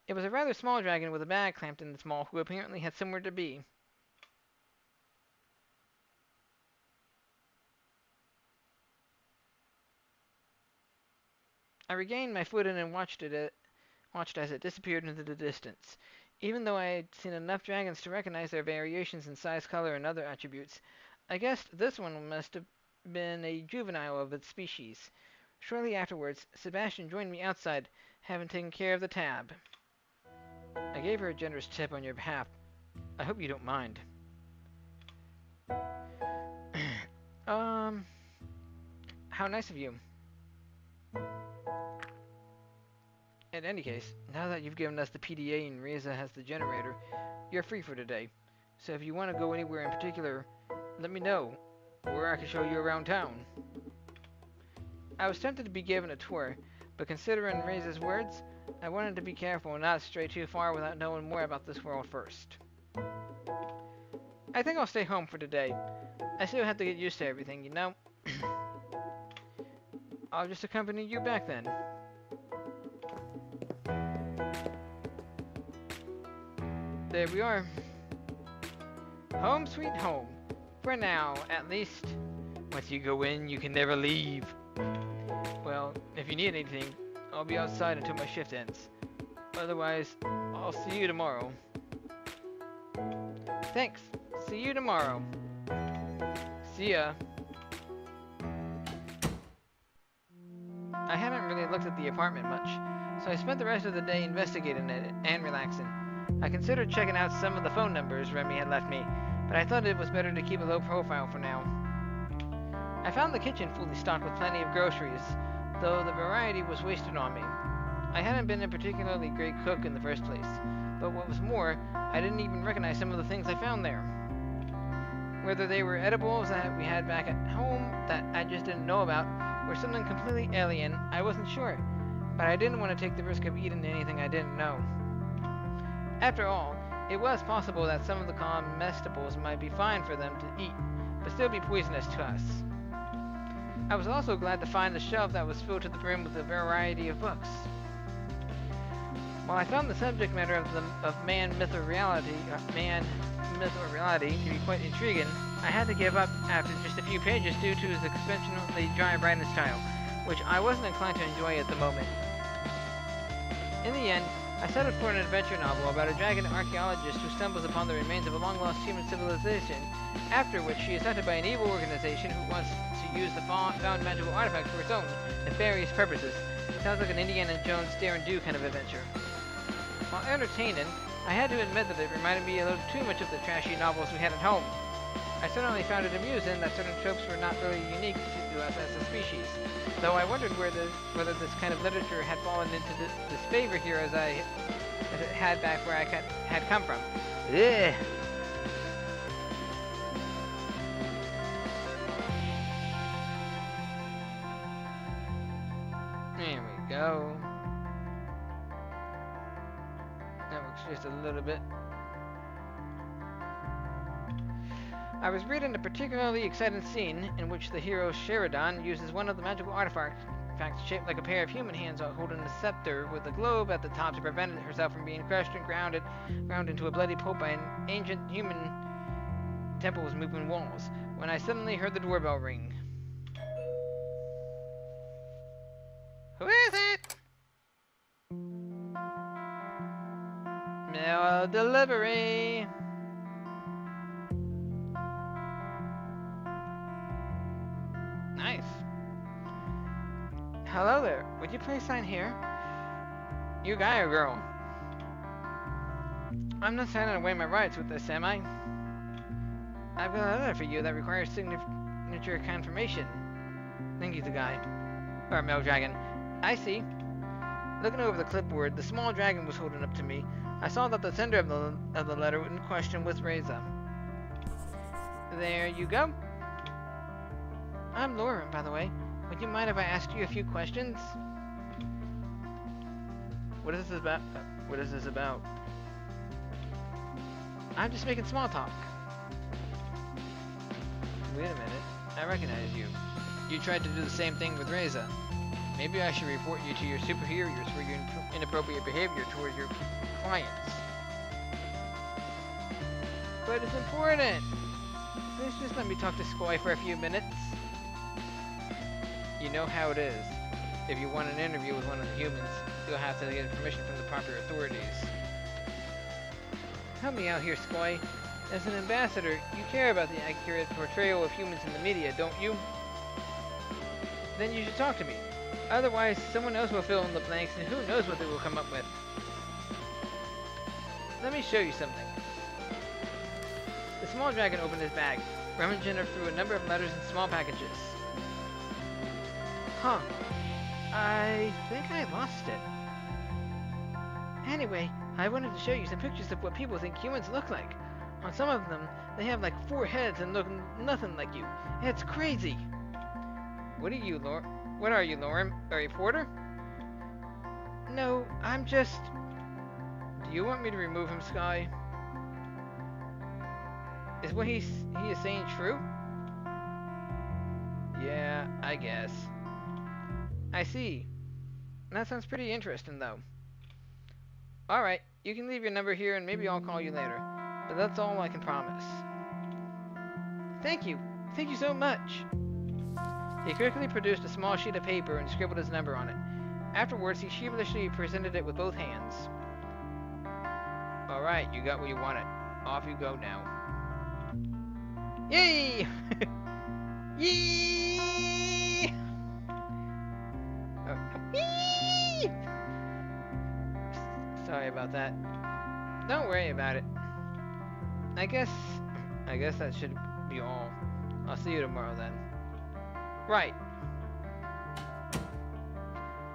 S1: It was a rather small dragon with a bag clamped in its maw who apparently had somewhere to be. I regained my footing and watched as it disappeared into the distance. Even though I had seen enough dragons to recognize their variations in size, color, and other attributes, I guessed this one must have been a juvenile of its species. Shortly afterwards, Sebastian joined me outside, having taken care of the tab. I gave her a generous tip on your behalf. I hope you don't mind. How nice of you. In any case, now that you've given us the PDA and Reza has the generator, you're free for today. So if you want to go anywhere in particular, let me know, or I can show you around town. I was tempted to be given a tour, but considering Reza's words, I wanted to be careful and not stray too far without knowing more about this world first. I think I'll stay home for today. I still have to get used to everything, you know? I'll just accompany you back then. There we are. Home sweet home. For now, at least. Once you go in, you can never leave. Well, if you need anything, I'll be outside until my shift ends. Otherwise, I'll see you tomorrow. Thanks. See you tomorrow. See ya. I haven't really looked at the apartment much, so I spent the rest of the day investigating it and relaxing. I considered checking out some of the phone numbers Remy had left me, but I thought it was better to keep a low profile for now. I found the kitchen fully stocked with plenty of groceries, though the variety was wasted on me. I hadn't been a particularly great cook in the first place, but what was more, I didn't even recognize some of the things I found there. Whether they were edibles that we had back at home that I just didn't know about, or something completely alien, I wasn't sure, but I didn't want to take the risk of eating anything I didn't know. After all, it was possible that some of the comestibles might be fine for them to eat, but still be poisonous to us. I was also glad to find a shelf that was filled to the brim with a variety of books. While I found the subject matter of man, myth, or reality to be quite intriguing, I had to give up after just a few pages due to his exceptionally dry writing style, which I wasn't inclined to enjoy at the moment. In the end, I settled for an adventure novel about a dragon archaeologist who stumbles upon the remains of a long-lost human civilization, after which she is hunted by an evil organization who wants to use the found magical artifacts for its own nefarious purposes. It sounds like an Indiana Jones dare and do kind of adventure. While entertaining, I had to admit that it reminded me a little too much of the trashy novels we had at home. I certainly found it amusing that certain tropes were not really unique to us as a species, though I wondered whether this kind of literature had fallen into disfavor here as it had back where I had come from. Ugh. There we go. That looks just a little bit. I was reading a particularly exciting scene in which the hero Sheridan uses one of the magical artifacts shaped like a pair of human hands while holding a scepter with a globe at the top to prevent herself from being crushed and ground into a bloody pulp by an ancient human temple's moving walls, when I suddenly heard the doorbell ring. Who is it? Mail delivery. Nice. Hello there. Would you please sign here? You guy or girl? I'm not signing away my rights with this, am I? I've got a letter for you that requires signature confirmation. Thank you, the guy. Or male dragon. I see. Looking over the clipboard, the small dragon was holding up to me. I saw that the sender of the letter in question was Reza. There you go. I'm Lauren, by the way. Would you mind if I asked you a few questions? What is this about? What is this about? I'm just making small talk. Wait a minute. I recognize you. You tried to do the same thing with Reza. Maybe I should report you to your superiors for your inappropriate behavior towards your clients. But it's important. Please just let me talk to Scaly for a few minutes. You know how it is. If you want an interview with one of the humans, you'll have to get permission from the proper authorities. Help me out here, Scaly. As an ambassador, you care about the accurate portrayal of humans in the media, don't you? Then you should talk to me. Otherwise, someone else will fill in the blanks, and who knows what they will come up with. Let me show you something. The small dragon opened his bag, rummaging through a number of letters and small packages. Huh. I think I lost it. Anyway, I wanted to show you some pictures of what people think humans look like. On some of them, they have like 4 heads and look nothing like you. It's crazy. What are you, Lauren? A reporter? No, I'm just... Do you want me to remove him, Sky? Is what he is saying true? Yeah, I guess. I see. That sounds pretty interesting, though. Alright, you can leave your number here and maybe I'll call you later. But that's all I can promise. Thank you. Thank you so much. He quickly produced a small sheet of paper and scribbled his number on it. Afterwards, he sheepishly presented it with both hands. Alright, you got what you wanted. Off you go now. Yay! Yee! Yee! Sorry about that. Don't worry about it. I guess that should be all. I'll see you tomorrow then. Right.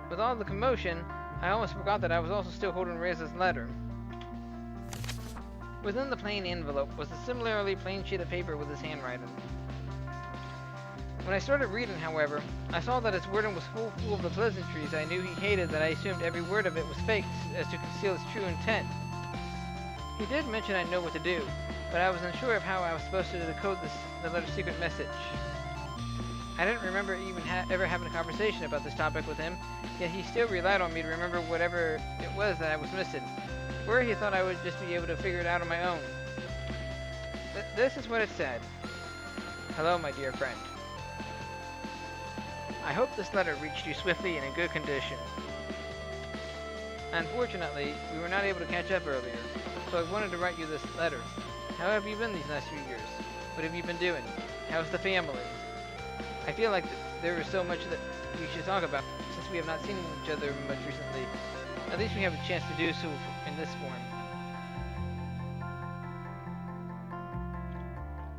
S1: With all the commotion, I almost forgot that I was also still holding Reza's letter. Within the plain envelope was a similarly plain sheet of paper with his handwriting. When I started reading, however, I saw that its wording was full of the pleasantries I knew he hated, that I assumed every word of it was faked as to conceal its true intent. He did mention I'd know what to do, but I was unsure of how I was supposed to decode the letter's secret message. I didn't remember even ever having a conversation about this topic with him, yet he still relied on me to remember whatever it was that I was missing, where he thought I would just be able to figure it out on my own. This is what it said. Hello, my dear friend. I hope this letter reached you swiftly and in good condition. Unfortunately, we were not able to catch up earlier, so I wanted to write you this letter. How have you been these last few years? What have you been doing? How's the family? I feel like there is so much that we should talk about, since we have not seen each other much recently. At least we have a chance to do so in this form.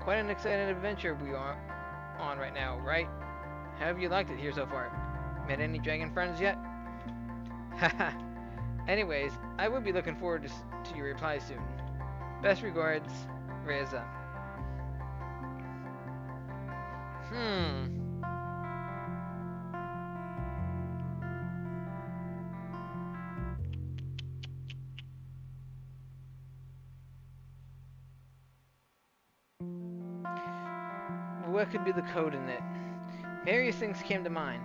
S1: Quite an exciting adventure we are on right now, right? How have you liked it here so far? Met any dragon friends yet? Haha. Anyways, I will be looking forward to your reply soon. Best regards, Reza. What could be the code in it? Various things came to mind.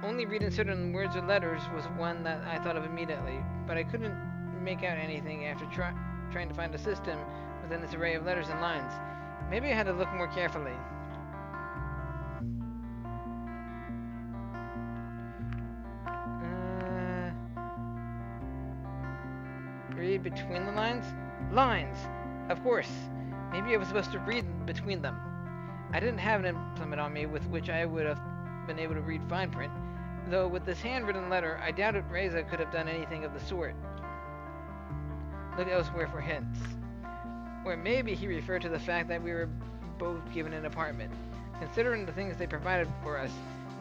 S1: Only reading certain words or letters was one that I thought of immediately, but I couldn't make out anything after trying to find a system within this array of letters and lines. Maybe I had to look more carefully. Read between the lines? Lines! Of course! Maybe I was supposed to read between them. I didn't have an implement on me with which I would have been able to read fine print, though with this handwritten letter, I doubted Reza could have done anything of the sort. Look elsewhere for hints. Or maybe he referred to the fact that we were both given an apartment. Considering the things they provided for us,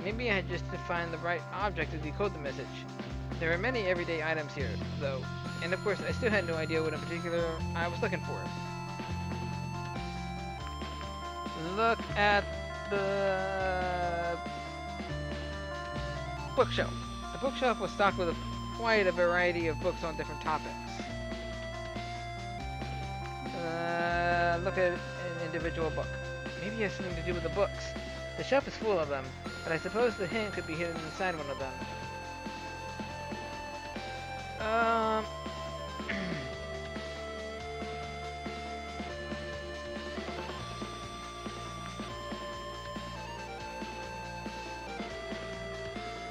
S1: maybe I had just to find the right object to decode the message. There are many everyday items here, though, and of course I still had no idea what in particular I was looking for. Look at the bookshelf. The bookshelf was stocked with quite a variety of books on different topics. Look at an individual book. Maybe it has something to do with the books. The shelf is full of them, but I suppose the hint could be hidden inside one of them.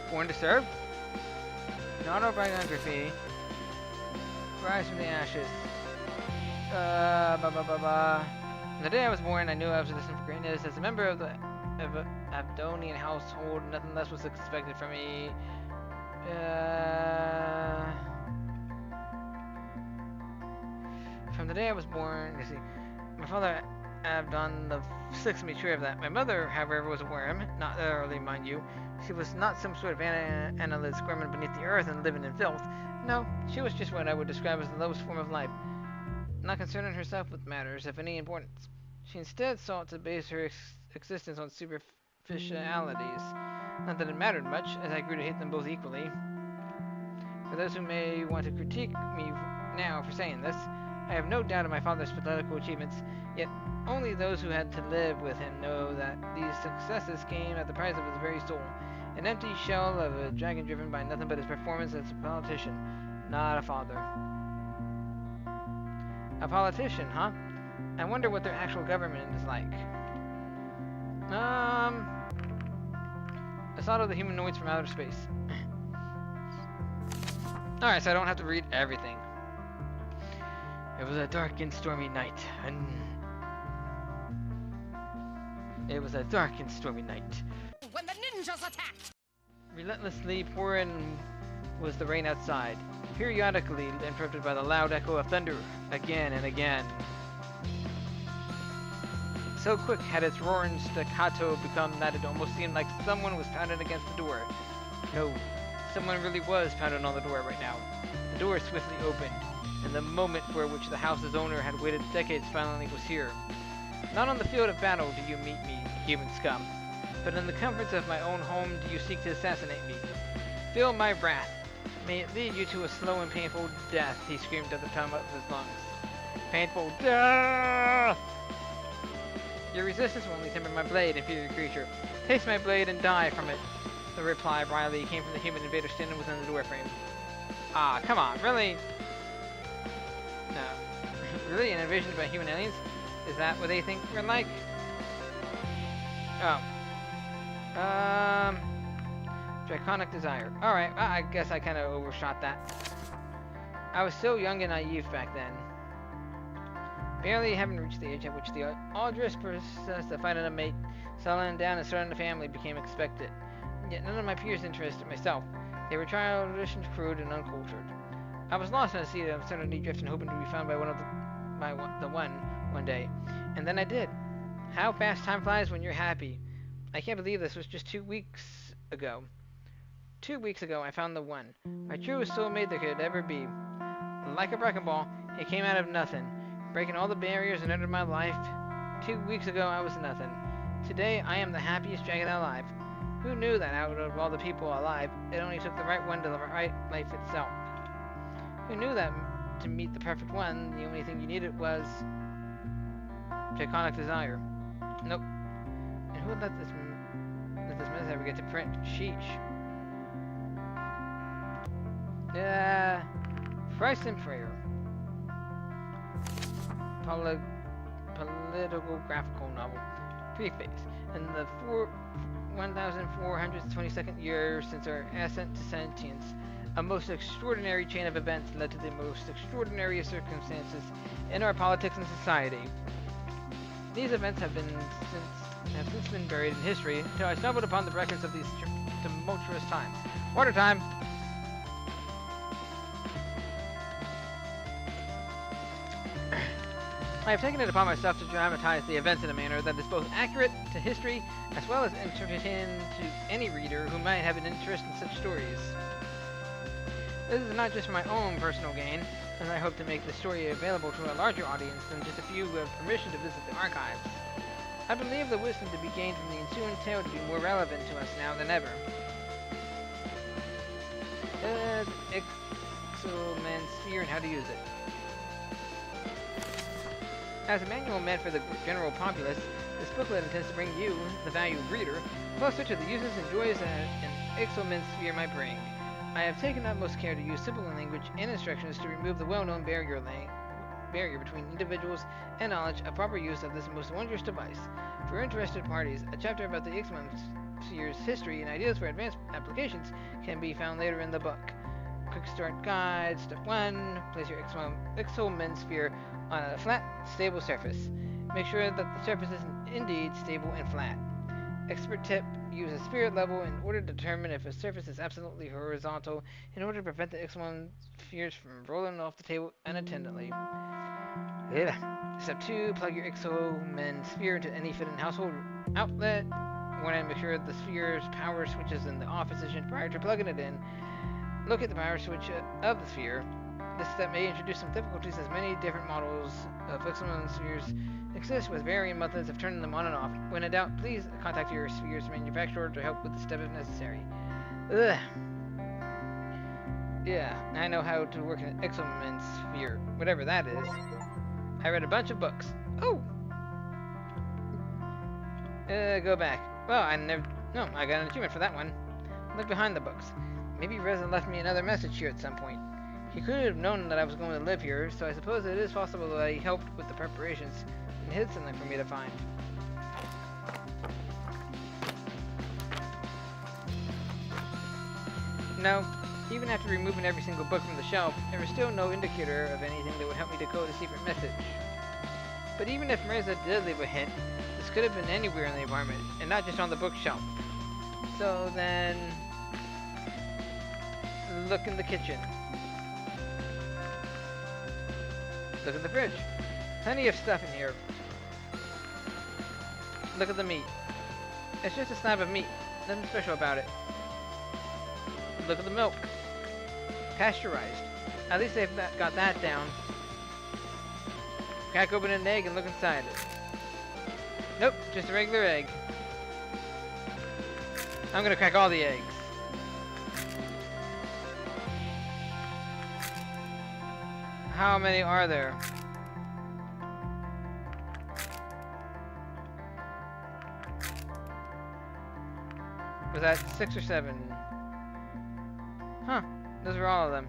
S1: Born to serve? An autobiography. Rise from the ashes. The day I was born, I knew I was destined for greatness. As a member of the Abdonian household, nothing less was expected from me. From the day I was born, you see, my father Abdon the Sixth made sure of that. My mother, however, was a worm, not literally, mind you. She was not some sort of annelid squirming beneath the earth and living in filth. No, she was just what I would describe as the lowest form of life, not concerning herself with matters of any importance. She instead sought to base her existence on superficialities. Not that it mattered much, as I grew to hate them both equally. For those who may want to critique me now for saying this, I have no doubt of my father's political achievements, yet only those who had to live with him know that these successes came at the price of his very soul. An empty shell of a dragon driven by nothing but his performance as a politician, not a father. A politician, huh? I wonder what their actual government is like. Assault of the humanoids from outer space. Alright, so I don't have to read everything. It was a dark and stormy night, when the ninjas attacked! Relentlessly pouring was the rain outside, periodically interrupted by the loud echo of thunder, again and again. So quick had its roaring staccato become that it almost seemed like someone was pounding against the door. No, someone really was pounding on the door right now. The door swiftly opened, and the moment for which the house's owner had waited decades finally was here. Not on the field of battle do you meet me, human scum, but in the comforts of my own home do you seek to assassinate me. Feel my wrath. May it lead you to a slow and painful death, he screamed at the top of his lungs. Painful death! Your resistance will only temper my blade, inferior creature. Taste my blade and die from it. The reply wryly came from the human invader standing within the doorframe. Ah, come on, really? No. Really? An invasion by human aliens? Is that what they think we're like? Oh. Draconic desire. Alright, I guess I kind of overshot that. I was so young and naive back then. Barely having reached the age at which the Aldrich process of finding a mate, settling down and starting a family became expected. Yet none of my peers interested myself. They were childish and crude and uncultured. I was lost in a sea of uncertainty, drifting, hoping to be found by one day. And then I did. How fast time flies when you're happy. I can't believe this was just 2 weeks ago. 2 weeks ago, I found the one. My truest soulmate there could ever be. Like a wrecking ball, he came out of nothing, breaking all the barriers and entered my life. 2 weeks ago, I was nothing. Today, I am the happiest dragon alive. Who knew that out of all the people alive, it only took the right one to the right life itself? Who knew that to meet the perfect one, the only thing you needed was draconic desire? Nope. And who would let this mess ever get to print? Sheesh. Price and Prayer. Political graphical novel. Preface. In the 1422nd year since our ascent to sentience, a most extraordinary chain of events led to the most extraordinary of circumstances in our politics and society. These events have since been buried in history until I stumbled upon the records of these tumultuous times. Water time! I have taken it upon myself to dramatize the events in a manner that is both accurate to history as well as entertaining to any reader who might have an interest in such stories. This is not just for my own personal gain, as I hope to make the story available to a larger audience than just a few who have permission to visit the archives. I believe the wisdom to be gained from the ensuing tale to be more relevant to us now than ever. Exoman Sphere and how to use it. As a manual meant for the general populace, this booklet intends to bring you, the valued reader, closer to the uses and joys that an Exoman Sphere might bring. I have taken utmost care to use simple language and instructions to remove the well-known barrier between individuals and knowledge of proper use of this most wondrous device. For interested parties, a chapter about the Exoman Sphere's history and ideas for advanced applications can be found later in the book. Quick Start Guide. Step 1. Place your Exoman Sphere on a flat, stable surface. Make sure that the surface is indeed stable and flat. Expert tip: use a spirit level in order to determine if a surface is absolutely horizontal in order to prevent the Exoman Spheres from rolling off the table unattendedly. Step 2. Plug your Exoman Sphere into any fitting household outlet. Warning: make sure the sphere's power switch is in the off position prior to plugging it in. Locate the power switch of the sphere. This step may introduce some difficulties as many different models of Exoman Spheres exist with varying methods of turning them on and off. When in doubt, please contact your sphere's manufacturer to help with the step if necessary. Yeah, I know how to work an Exoman sphere, whatever that is. I read a bunch of books. Oh! Go back. Well, I never... No, I got an achievement for that one. Look behind the books. Maybe Reza left me another message here at some point. He could have known that I was going to live here, so I suppose it is possible that he helped with the preparations and hid something for me to find. No, even after removing every single book from the shelf, there was still no indicator of anything that would help me decode a secret message. But even if Mirza did leave a hint, this could have been anywhere in the environment, and not just on the bookshelf. So then... look in the kitchen. Look in the fridge. Plenty of stuff in here. Look at the meat. It's just a slab of meat. Nothing special about it. Look at the milk. Pasteurized. At least they've got that down. Crack open an egg and look inside it. Nope, just a regular egg. I'm gonna crack all the eggs. How many are there? Was that 6 or 7? Huh, those were all of them.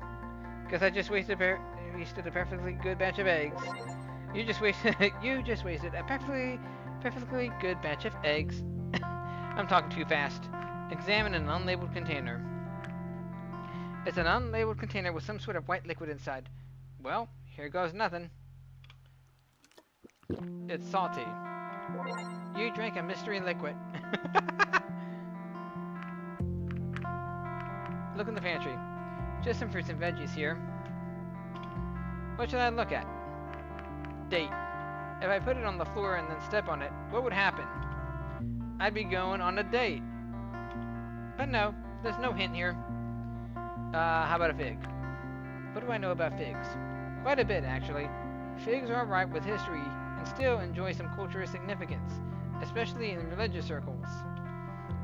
S1: Guess I just wasted a perfectly good batch of eggs. You just wasted a perfectly good batch of eggs. I'm talking too fast. Examine an unlabeled container. It's an unlabeled container with some sort of white liquid inside. Well, here goes nothing. It's salty. You drank a mystery liquid. Look in the pantry. Just some fruits and veggies here. What should I look at? Date. If I put it on the floor and then step on it, what would happen? I'd be going on a date. But no, there's no hint here. How about a fig? What do I know about figs? Quite a bit, actually. Figs are ripe with history and still enjoy some cultural significance, especially in religious circles.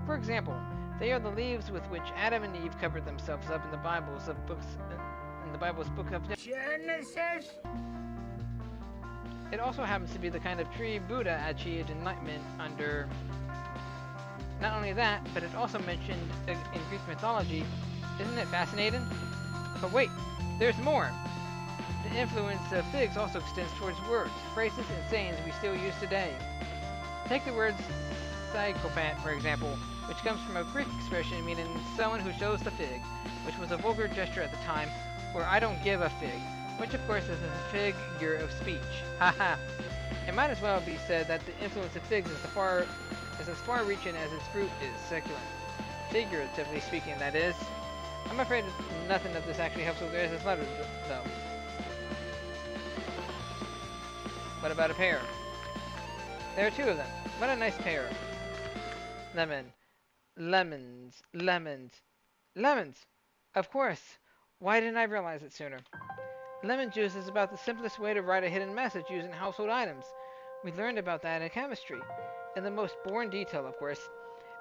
S1: For example, they are the leaves with which Adam and Eve covered themselves up in the Bible's book of Genesis. It also happens to be the kind of tree Buddha achieved enlightenment under. Not only that, but it's also mentioned in Greek mythology. Isn't it fascinating? But wait, there's more. The influence of figs also extends towards words, phrases, and sayings we still use today. Take the word psychopath, for example, which comes from a Greek expression meaning someone who shows the fig, which was a vulgar gesture at the time, or I don't give a fig, which of course is a figure of speech. Haha. It might as well be said that the influence of figs is as far-reaching as its fruit is secular. Figuratively speaking, that is. I'm afraid nothing of this actually helps with Grace's letter, though. What about a pear? There are 2 of them. What a nice pair. Lemon. Lemons. Lemons. Lemons! Of course. Why didn't I realize it sooner? Lemon juice is about the simplest way to write a hidden message using household items. We learned about that in chemistry. In the most boring detail, of course.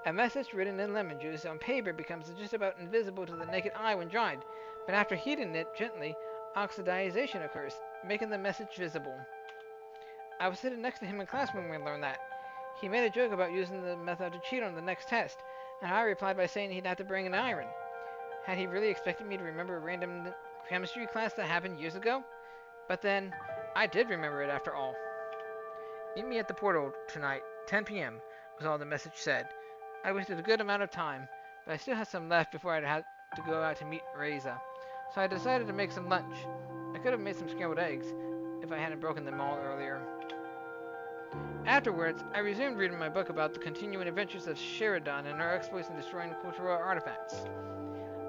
S1: A message written in lemon juice on paper becomes just about invisible to the naked eye when dried, but after heating it gently, oxidization occurs, making the message visible. I was sitting next to him in class when we learned that. He made a joke about using the method to cheat on the next test, and I replied by saying he'd have to bring an iron. Had he really expected me to remember a random chemistry class that happened years ago? But then, I did remember it after all. Meet me at the portal tonight, 10 p.m., was all the message said. I wasted a good amount of time, but I still had some left before I'd have to go out to meet Reza. So I decided to make some lunch. I could have made some scrambled eggs, if I hadn't broken them all earlier. Afterwards, I resumed reading my book about the continuing adventures of Sheridan and her exploits in destroying cultural artifacts.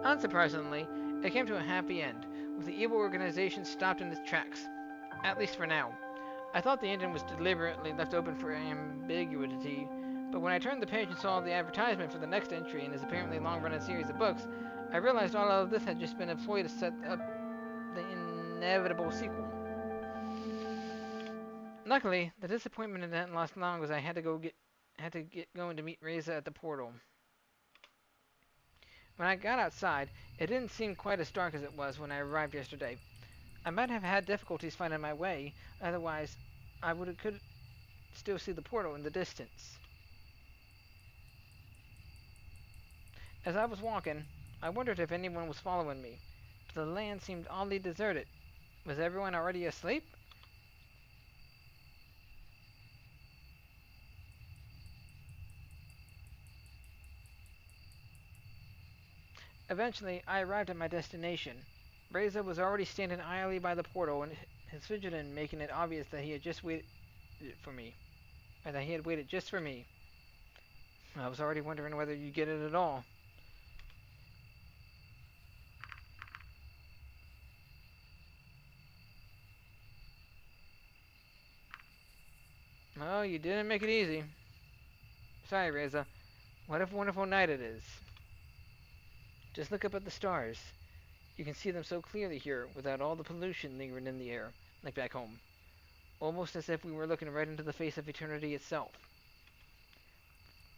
S1: Unsurprisingly, it came to a happy end, with the evil organization stopped in its tracks. At least for now. I thought the ending was deliberately left open for ambiguity, but when I turned the page and saw the advertisement for the next entry in his apparently long-running series of books, I realized all of this had just been a ploy to set up the inevitable sequel. Luckily, the disappointment didn't last long as I had to get going to meet Reza at the portal. When I got outside, it didn't seem quite as dark as it was when I arrived yesterday. I might have had difficulties finding my way, otherwise could still see the portal in the distance. As I was walking, I wondered if anyone was following me, but the land seemed oddly deserted. Was everyone already asleep? Eventually, I arrived at my destination. Reza was already standing idly by the portal, and his fidgeting making it obvious that he had just waited for me, or that he had waited just for me. I was already wondering whether you'd get it at all. Oh, you didn't make it easy. Sorry, Reza. What a wonderful night it is. Just look up at the stars. You can see them so clearly here, without all the pollution lingering in the air, like back home. Almost as if we were looking right into the face of eternity itself.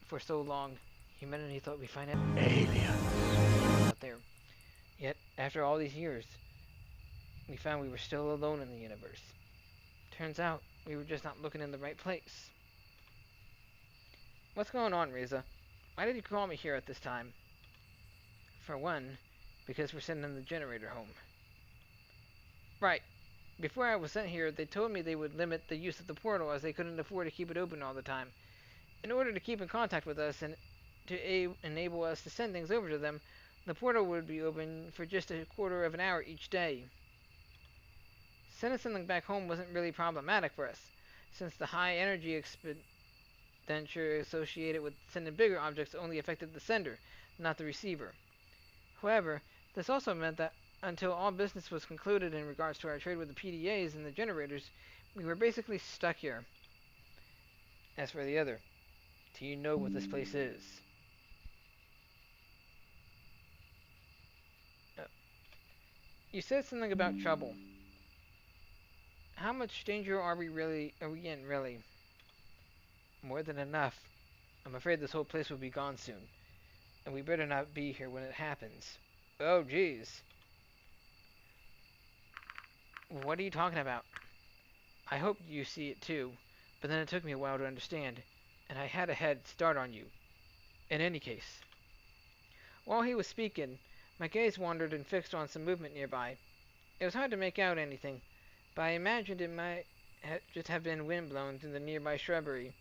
S1: For so long, humanity thought we'd find out aliens out there. Yet, after all these years, we found we were still alone in the universe. Turns out, we were just not looking in the right place. What's going on, Reza? Why did you call me here at this time? For one, because we're sending the generator home. Right. Before I was sent here, they told me they would limit the use of the portal as they couldn't afford to keep it open all the time. In order to keep in contact with us and to enable us to send things over to them, the portal would be open for just a quarter of an hour each day. Sending something back home wasn't really problematic for us, since the high energy expenditure associated with sending bigger objects only affected the sender, not the receiver. However, this also meant that until all business was concluded in regards to our trade with the PDAs and the generators, we were basically stuck here. As for the other, do you know what this place is? You said something about trouble. How much danger are we in, really? More than enough. I'm afraid this whole place will be gone soon. And we better not be here when it happens. Oh, jeez. What are you talking about? I hope you see it too, but then it took me a while to understand, and I had a head start on you. In any case. While he was speaking, my gaze wandered and fixed on some movement nearby. It was hard to make out anything, but I imagined it might just have been wind blown through the nearby shrubbery,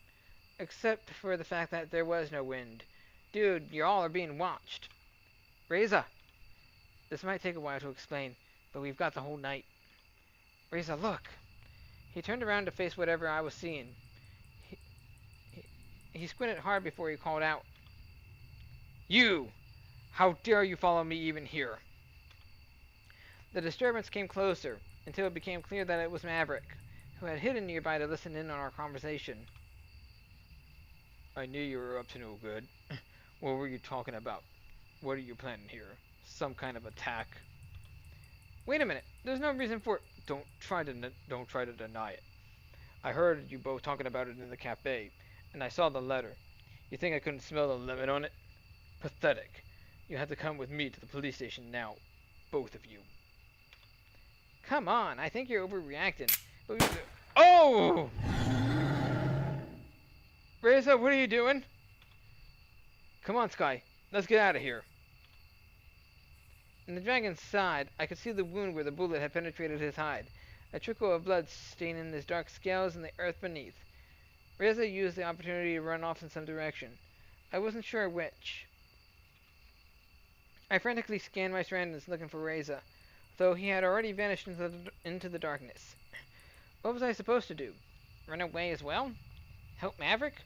S1: except for the fact that there was no wind. Dude, you all are being watched. Reza! This might take a while to explain, but we've got the whole night. Reza, look! He turned around to face whatever I was seeing. He squinted hard before he called out. You! How dare you follow me even here? The disturbance came closer, until it became clear that it was Maverick, who had hidden nearby to listen in on our conversation. I knew you were up to no good. What were you talking about? What are you planning here? Some kind of attack? Wait a minute. There's no reason for it. Don't try to deny it. I heard you both talking about it in the cafe, and I saw the letter. You think I couldn't smell the lemon on it? Pathetic. You have to come with me to the police station now. Both of you. Come on. I think you're overreacting. Oh! Reza, what are you doing? Come on, Sky. Let's get out of here. In the dragon's side, I could see the wound where the bullet had penetrated his hide, a trickle of blood staining his dark scales and the earth beneath. Reza used the opportunity to run off in some direction. I wasn't sure which. I frantically scanned my surroundings looking for Reza, though he had already vanished into the darkness. What was I supposed to do? Run away as well? Help Maverick?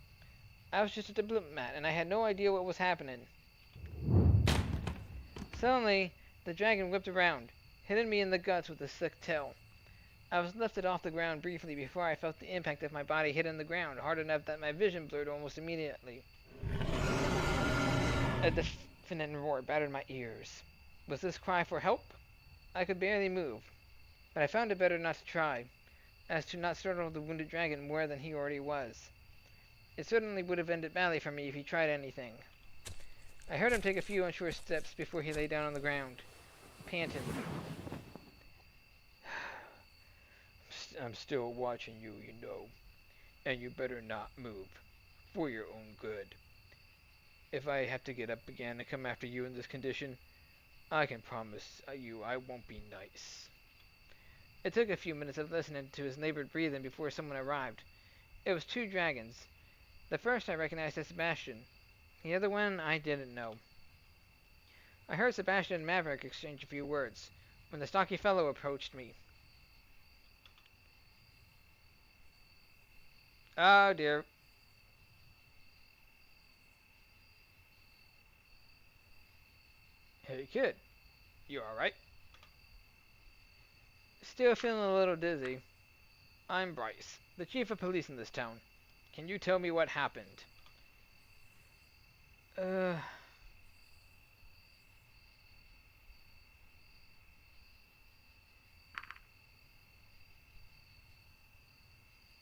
S1: I was just a diplomat, and I had no idea what was happening. Suddenly, the dragon whipped around, hitting me in the guts with a slick tail. I was lifted off the ground briefly before I felt the impact of my body hitting the ground, hard enough that my vision blurred almost immediately. A deafening roar battered my ears. Was this cry for help? I could barely move, but I found it better not to try, as to not startle the wounded dragon more than he already was. It certainly would have ended badly for me if he tried anything. I heard him take a few unsure steps before he lay down on the ground, panting. I'm still watching you, you know, and you better not move, for your own good. If I have to get up again and come after you in this condition, I can promise you I won't be nice. It took a few minutes of listening to his labored breathing before someone arrived. It was 2 dragons. The first I recognized as Sebastian. The other one I didn't know. I heard Sebastian and Maverick exchange a few words when the stocky fellow approached me. Oh dear. Hey kid, you alright? Still feeling a little dizzy. I'm Bryce, the chief of police in this town. Can you tell me what happened?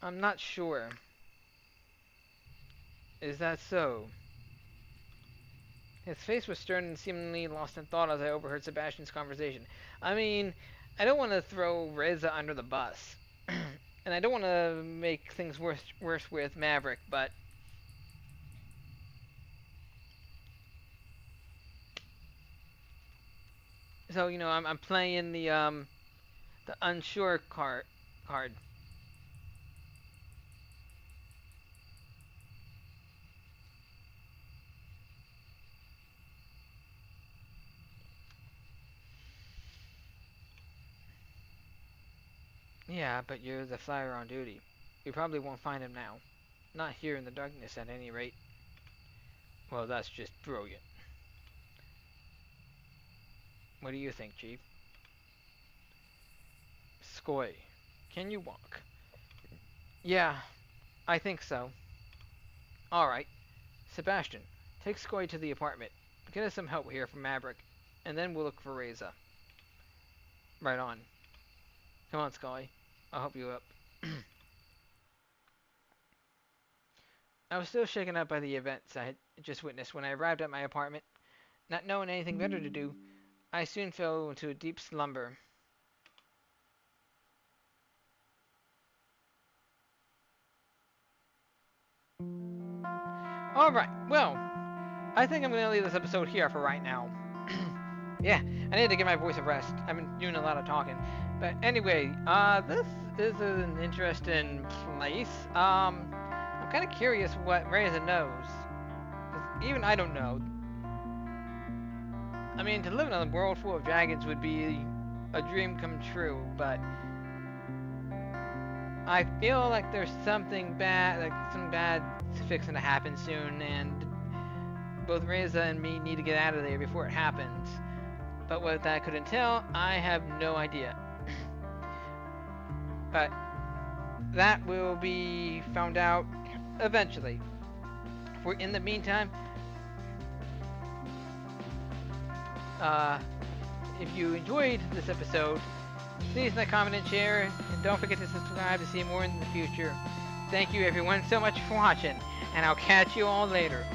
S1: I'm not sure. Is that so? His face was stern and seemingly lost in thought as I overheard Sebastian's conversation. I mean, I don't want to throw Reza under the bus. And I don't want to make things worse with Maverick, but... So, you know, I'm playing the unsure card. Yeah, but you're the flyer on duty. We probably won't find him now. Not here in the darkness, at any rate. Well, that's just brilliant. What do you think, Chief? Skoy, can you walk? Yeah, I think so. Alright. Sebastian, take Skoy to the apartment. Get us some help here from Maverick, and then we'll look for Reza. Right on. Come on, Scaly. I'll help you up. I was still shaken up by the events I had just witnessed when I arrived at my apartment. Not knowing anything better to do, I soon fell into a deep slumber. Alright, well, I think I'm going to leave this episode here for right now. Yeah, I need to give my voice a rest. I've been doing a lot of talking. But anyway, this is an interesting place. I'm kind of curious what Reza knows. 'Cause even I don't know. I mean, to live in a world full of dragons would be a dream come true, but I feel like there's something bad, fixing to happen soon, and both Reza and me need to get out of there before it happens. But what that could entail, I have no idea. But that will be found out eventually. For in the meantime, if you enjoyed this episode, please like, comment, and share, and don't forget to subscribe to see more in the future. Thank you everyone so much for watching, and I'll catch you all later.